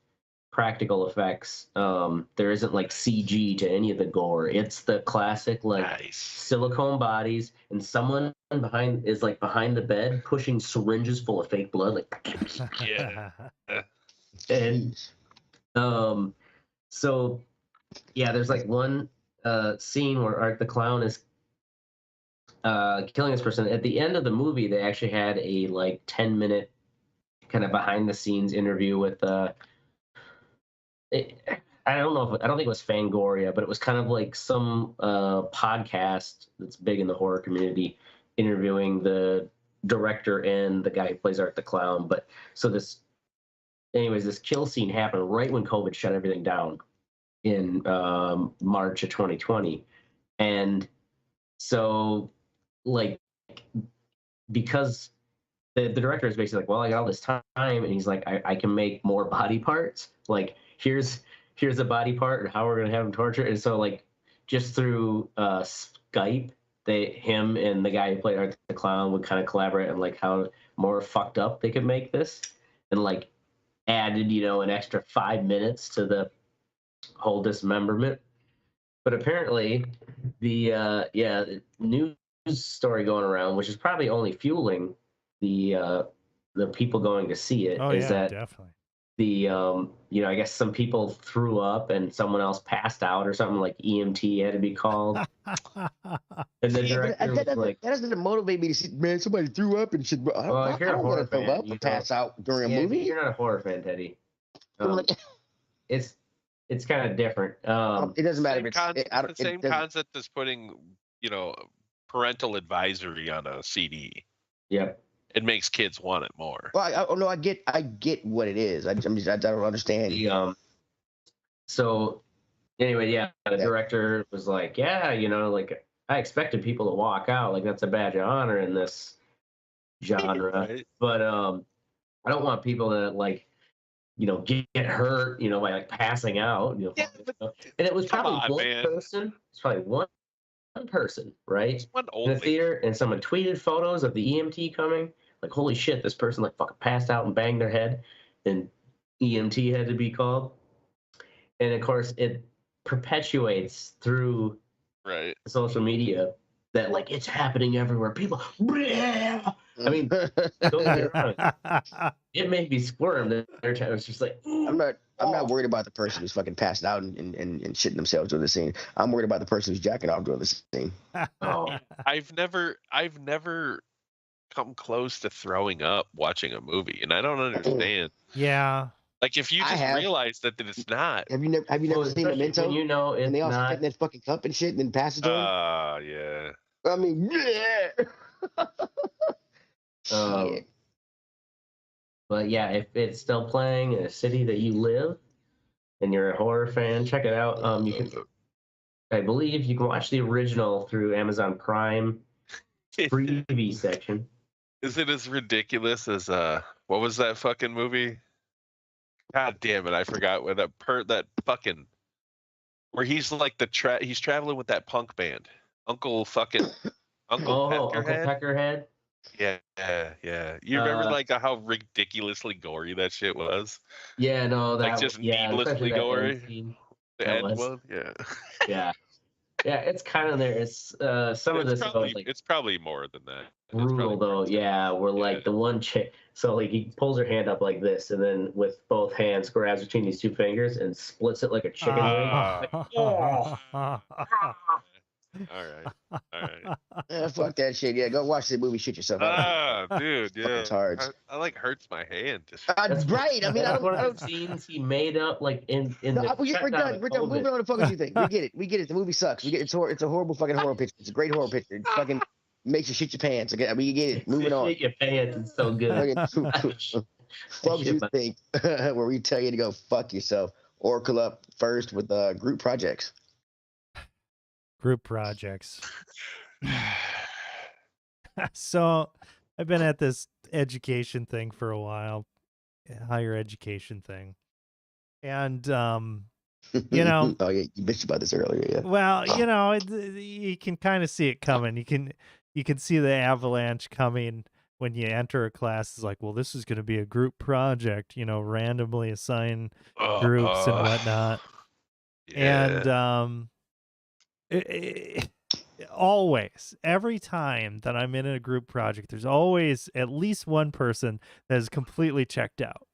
practical effects. There isn't like CG to any of the gore. It's the classic like Nice. silicone bodies, and someone behind the bed pushing syringes full of fake blood, like Yeah. and Jeez. so yeah, there's like one scene where Art the Clown is killing this person. At the end of the movie, they actually had a like 10-minute kind of behind the scenes interview with I don't think it was Fangoria, but it was kind of like some podcast that's big in the horror community interviewing the director and the guy who plays Art the Clown. But so this kill scene happened right when COVID shut everything down in March of 2020. And so like because the director is basically like, well, I got all this time, and he's like, I can make more body parts. Like here's a body part and how we're gonna have him torture. And so like just through Skype, him and the guy who played Art the Clown would kind of collaborate on like how more fucked up they could make this, and like added an extra 5 minutes to the whole dismemberment. But apparently the news story going around, which is probably only fueling the people going to see it, Oh is yeah, that definitely. the I guess some people threw up and someone else passed out or something, like EMT had to be called. And the director was like, that doesn't motivate me to see, man, somebody threw up and shit. I well, if you're a don't horror want to throw fan, up and pass out during a yeah, movie. you're not a horror fan, Teddy. I'm like, It's kind of different. it doesn't matter if The same concept as putting, parental advisory on a CD. Yep. It makes kids want it more. Well, I get what it is. I don't understand. So anyway, the director was like, yeah, like I expected people to walk out, like that's a badge of honor in this genre. Right. But I don't want people to like, get hurt, by like passing out. Yeah, and it was probably one person. It's probably one person, right? In the theater, and someone tweeted photos of the EMT coming. Like, holy shit, this person like fucking passed out and banged their head, and EMT had to be called. And of course, it perpetuates through social media that like it's happening everywhere. People, I mean, don't get me wrong, it made me squirm. It was just like, I'm not worried about the person who's fucking passed out and shitting themselves during the scene. I'm worried about the person who's jacking off during the scene. Oh, I've never come close to throwing up watching a movie, and I don't understand. Yeah. Like if you just realize that it's not. Have you never seen Memento? When and they all not... take that fucking cup and shit and then pass it to them? Yeah. I mean, yeah. But yeah, if it's still playing in a city that you live and you're a horror fan, check it out. I believe you can watch the original through Amazon Prime freebie section. Is it as ridiculous as what was that fucking movie? God damn it, I forgot where that fucking where he's like he's traveling with that punk band. Uncle Peckerhead. Yeah. You remember like how ridiculously gory that shit was? Yeah, no, that like just needlessly gory. The end one, yeah. Yeah, it's kind of there. It's some of this probably, is like it's probably more than that. Brutal though, yeah. We're like the one chick. So like he pulls her hand up like this, and then with both hands grabs between these two fingers and splits it like a chicken wing. Like, All right. Yeah, fuck that shit. Yeah, go watch the movie. Shit yourself out. Dude, yeah. It's hard. I like hurts my hand. That's right. I mean, that's one of the scenes he made up like in no, we're done. We're done. Moving on to fucking you think. We get it. The movie sucks. It's a horrible fucking horror picture. It's a great horror picture. It fucking makes you shit your pants. Okay, I mean, you get it. Moving on. Shit your pants. It's so good. Fuck you think where we tell you to go fuck yourself or pull up first with group projects. Group projects. So I've been at this education thing for a while, higher education thing. And, oh yeah, you bitched about this earlier. Yeah. Well, you can kind of see it coming. You can see the avalanche coming. when you enter a class, it's like, well, this is going to be a group project, randomly assign groups and whatnot. Yeah. And always, every time that I'm in a group project, there's always at least one person that is completely checked out.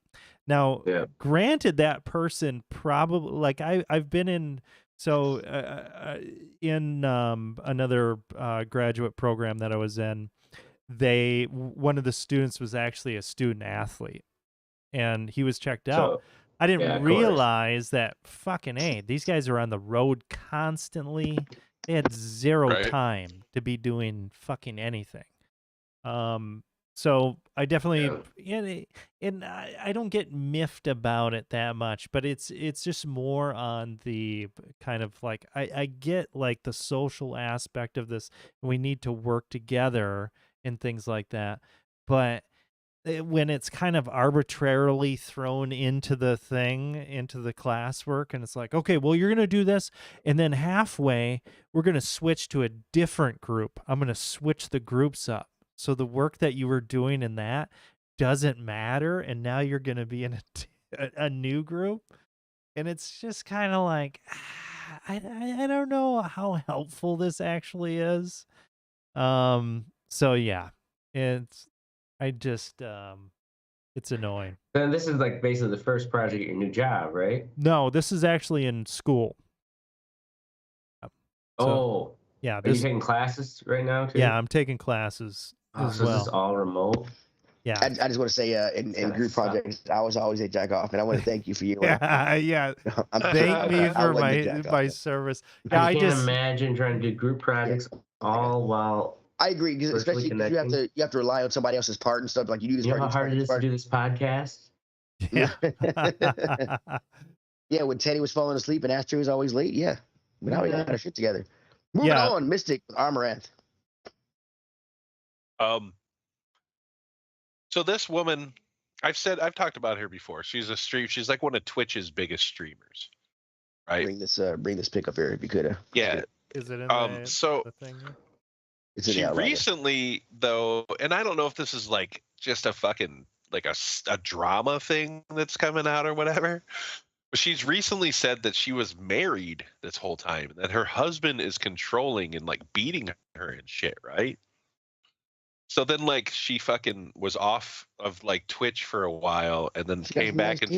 Now, granted, that person probably, like, I've been in, so in another graduate program that I was in, one of the students was actually a student athlete, and he was checked out. So, I didn't of course. realize that fucking these guys are on the road constantly. They had zero time to be doing fucking anything. So I definitely, and I don't get miffed about it that much, but it's just more on the kind of like, I get like the social aspect of this. We need to work together and things like that. But when it's kind of arbitrarily thrown into the classwork, and it's like, okay, well, you're going to do this, and then halfway we're going to switch to a different group. I'm going to switch the groups up. So the work that you were doing in that doesn't matter, and now you're going to be in a new group. And it's just kind of like, I don't know how helpful this actually is. So yeah, it's annoying. Then this is like basically the first project at your new job, right? No, this is actually in school. Yeah. Are you taking classes right now too? Yeah, I'm taking classes as so well. This is all remote? Yeah. I just want to say, in group projects, I was always a jack off, and I want to thank you for your. Yeah. Thank me for my service. Yeah, I can't imagine trying to do group projects all while. I agree, because especially because you have to rely on somebody else's part and stuff. Like you do this. You know how hard it is to do this podcast? Yeah. Yeah, when Teddy was falling asleep and Astro was always late. Yeah, but now we got our shit together. Moving on, Mystic Amaranth. So this woman, I've talked about her before. She's like one of Twitch's biggest streamers, right? Bring this pick up here if you could. Yeah. Is it in the thing here? She recently, though, and I don't know if this is like just a fucking like a drama thing that's coming out or whatever, but she's recently said that she was married this whole time, and that her husband is controlling and like beating her and shit, right? So then, like, she fucking was off of like Twitch for a while, and then came back and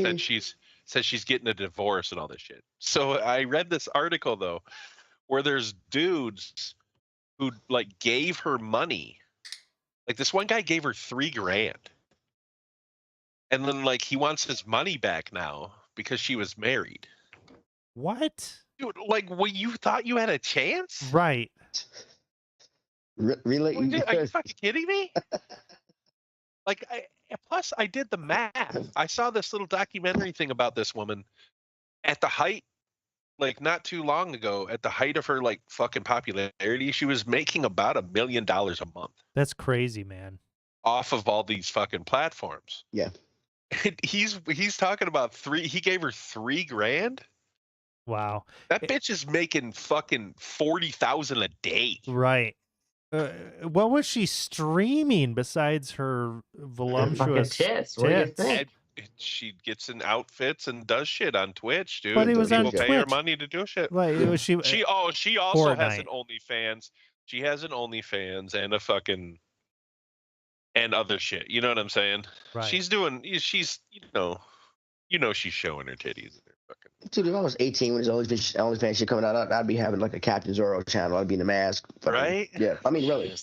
said she's getting a divorce and all this shit. So I read this article though, where there's dudes who like gave her money. Like this one guy gave her $3,000, and then like he wants his money back now because she was married. What? Dude, like, well, you thought you had a chance, right? Really? Are you fucking kidding me? Like, plus I did the math. I saw this little documentary thing about this woman at the height, like not too long ago, at the height of her like fucking popularity. She was making about $1 million a month. That's crazy, man. Off of all these fucking platforms. Yeah. And he's talking about he gave her $3,000. Wow. That bitch is making fucking 40,000 a day. Right. What was she streaming besides her voluptuous tits? What do you think? She gets in outfits and does shit on Twitch, dude. But it was People on pay Twitch. her money to do shit. Like, she also Fortnite. has an OnlyFans. She has an OnlyFans and a fucking and other shit. You know what I'm saying? Right. She's she's showing her titties and her fucking. Dude, if I was 18 when his OnlyFans shit coming out, I'd be having like a Captain Zorro channel. I'd be in the mask. Right? Yeah. I mean, really.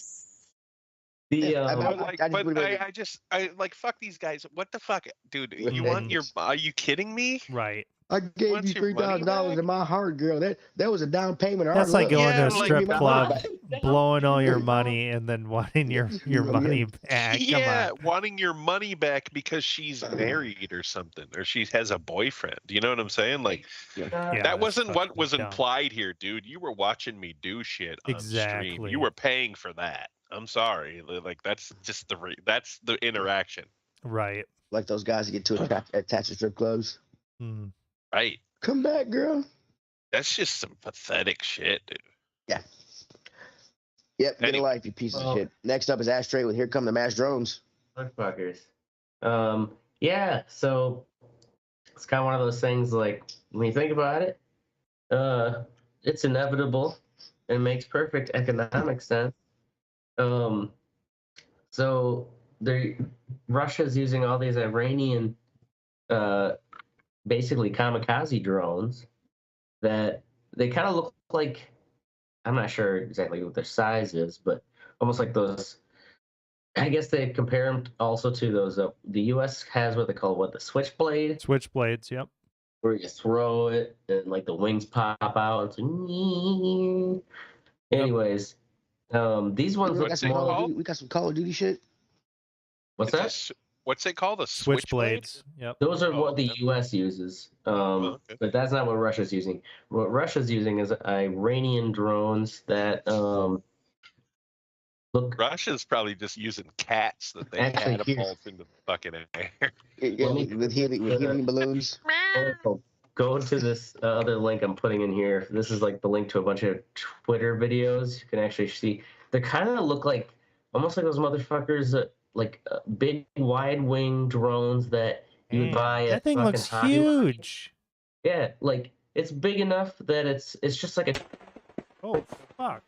I like fuck these guys. What the fuck, dude? Are you kidding me? Right. I gave you $3,000 in my heart, girl. That was a down payment. That's like going to a strip club, blowing all your money, and then wanting your money back. Yeah, wanting your money back because she's married or something, or she has a boyfriend. You know what I'm saying? Like, that wasn't what was implied here, dude. You were watching me do shit on stream. You were paying for that. I'm sorry. Like, that's just that's the interaction. Right. Like those guys that get too attached to strip clubs. Hmm. Right. Come back, girl. That's just some pathetic shit, dude. Yeah. Yep, get a Anyway. life, you pieces of Well- shit. Next up is Ashtray with Here Come the Mass Drones. Motherfuckers. Yeah, so it's kind of one of those things like when you think about it, it's inevitable and makes perfect economic sense. So Russia's using all these Iranian basically kamikaze drones that they kind of look like, I'm not sure exactly what their size is, but almost like those. I guess they compare them also to those. The U.S. has what they call the switchblade, Switchblades, yep. where you throw it and like the wings pop out. It's like, anyways, these ones We look got some they Call of called? Duty. We got some Call of Duty shit. What's It's a that? s- what's it called? A switchblade? Switchblades, yep. Those are Oh, what the okay. U.S. uses, okay. but that's not what Russia's using. What Russia's using is Iranian drones that look. Russia's probably just using cats that they Actually, catapult into the fucking air. Yeah, Let me- with helium balloons. Go to this other link I'm putting in here. This is like the link to a bunch of Twitter videos. You can actually see they kind of look like almost like those motherfuckers that like big wide wing drones that you would Man, buy at that thing fucking looks Hobby Lobby. huge. Yeah, like it's big enough that it's just like a Oh fuck.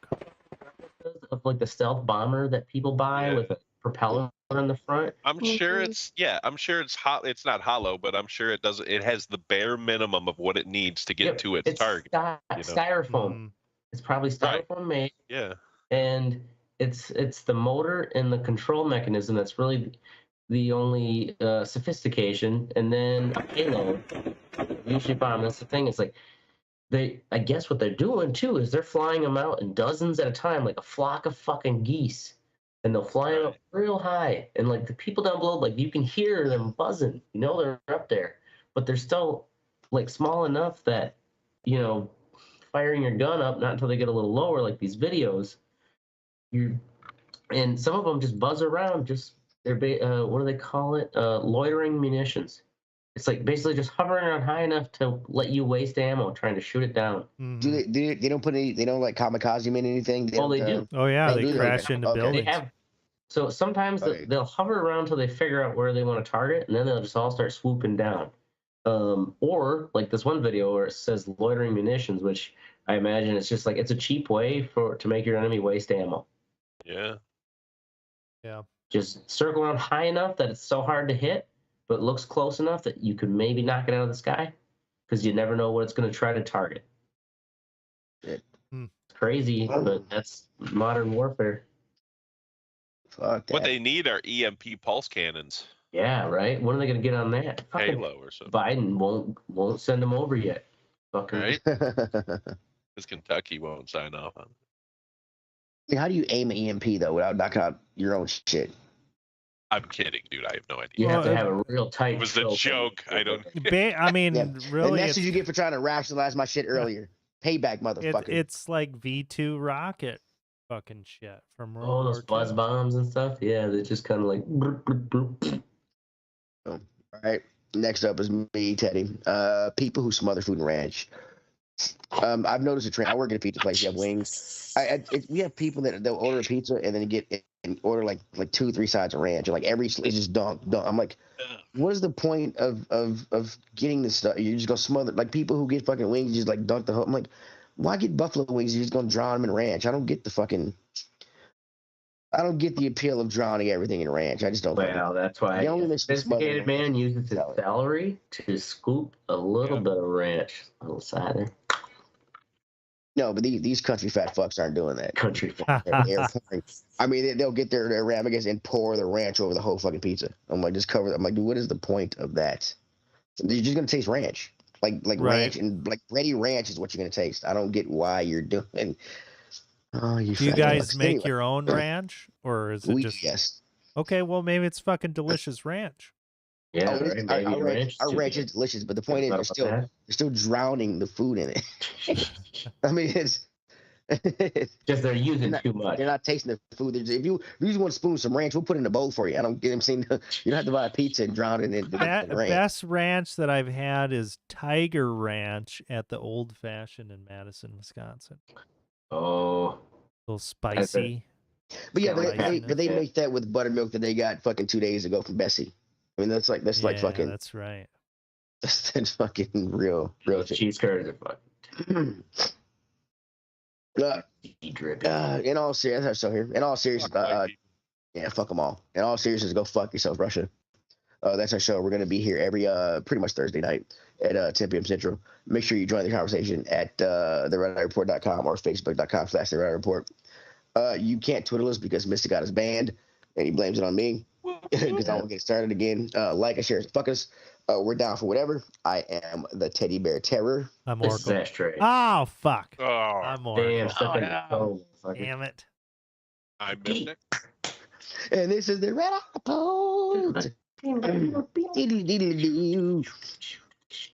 of like the stealth bomber that people buy Yeah. with a propeller in the front. I'm sure it's hot. It's not hollow, but I'm sure it has the bare minimum of what it needs to get Yep, to its target. Styrofoam. Mm, It's probably Right. styrofoam made. Yeah. And it's the motor and the control mechanism that's really the only sophistication, and then a payload. Usually bomb. That's the thing. It's like I guess what they're doing too is they're flying them out in dozens at a time, like a flock of fucking geese, and they'll fly them up real high, and like the people down below, like you can hear them buzzing. You know they're up there, but they're still like small enough that firing your gun up not until they get a little lower, like these videos. And some of them just buzz around. They're what do they call it? Loitering munitions. It's like basically just hovering around high enough to let you waste ammo trying to shoot it down. mhm. They don't put any? They don't like kamikaze mean anything? Oh, they do. Oh yeah, They they do, crash into okay. They buildings. have. So sometimes Okay. they'll hover around until they figure out where they want to target, and then they'll just all start swooping down. Or like this one video where it says loitering munitions, which I imagine it's just like it's a cheap way to make your enemy waste ammo. Yeah. Yeah. Just circle around high enough that it's so hard to hit, but looks close enough that you could maybe knock it out of the sky, because you never know what it's going to try to target. Shit. It's crazy, but that's modern warfare. Fuck that. What they need are EMP pulse cannons. Yeah, right. When are they going to get on that? Fucking Halo or something. Biden won't send them over yet. Fucking Right? I Because Kentucky won't sign off on it. mean, how do you aim an EMP though without knocking out your own shit? I'm kidding, dude. I have no idea. You have to Well, have a real tight. It was a choke. joke. I don't. I mean, Yeah. really, And that's it's, what you get for trying to rationalize my shit earlier. Payback, motherfucker. it's like V2 rocket fucking shit from World Oh, those War buzz II. bombs and stuff. Yeah, they're just kind of like. Bloop, bloop, bloop. All right. Next up is me, Teddy. People who smother food in ranch. I've noticed a trend. I work at a pizza place. You have wings. We have people that they'll order a pizza and then get and order like 2-3 sides of ranch. And like every it's just dunk. I'm like, what is the point of getting this stuff? You're just gonna smother like people who get fucking wings. Just like dunk the whole. I'm like, why get buffalo wings? You're just gonna drown them in ranch. I don't get the appeal of drowning everything in ranch. I just don't. Well, that's why The only a mix is smothered sophisticated man uses his salad. celery to scoop a little Yeah. bit of ranch on the side there. No, but these country fat fucks aren't doing that. Country. They're pouring. I mean, they'll get their ramagons and pour the ranch over the whole fucking pizza. I'm like, just cover. I'm like, dude, what is the point of that? You're just gonna taste ranch, like Right. ranch and like ready ranch is what you're gonna taste. I don't get why you're doing. Oh, you. Do you fat guys fucks. make Anyway, your own ranch, or is it we just yes. okay? Well, maybe it's fucking delicious ranch. Yeah, Oh, it is- right, our, baby our ranch, ranch. our too. ranch is delicious, but the point is Forgot they're about still drowning the food in it. I mean, it's Just they're using not- too much. They're not tasting the food. If you just want to spoon some ranch, we'll put it in a bowl for you. I don't get them saying you don't have to buy a pizza and drown it in the ranch. Best ranch that I've had is Tiger Ranch at the Old Fashioned in Madison, Wisconsin. Oh, little spicy. But yeah, Kinda like but they that. make that with buttermilk that they got fucking 2 days ago from Bessie. I mean, that's like Yeah, fucking that's right. that's fucking real Those shit. cheese curds are fucking dripping. In all seriousness, so here. In all seriousness, Fuck white people. yeah, fuck them all. In all seriousness, go fuck yourself, Russia. That's our show. We're gonna be here every pretty much Thursday night at 10 p.m. Central. Make sure you join the conversation at theredeyereport.com or facebook.com/the Red Eye Report. You can't Twitter us because Mr. got us banned, and he blames it on me because I won't get started again. Like and share, fuck us. We're down for whatever. I am the Teddy Bear Terror. I'm This is Oracle. Ashtray. Oh fuck! Oh, I'm Damn, Oracle. stuff in yeah. the phone, fucker. Damn it! I'm Mystic. And this is the Red Eye Report.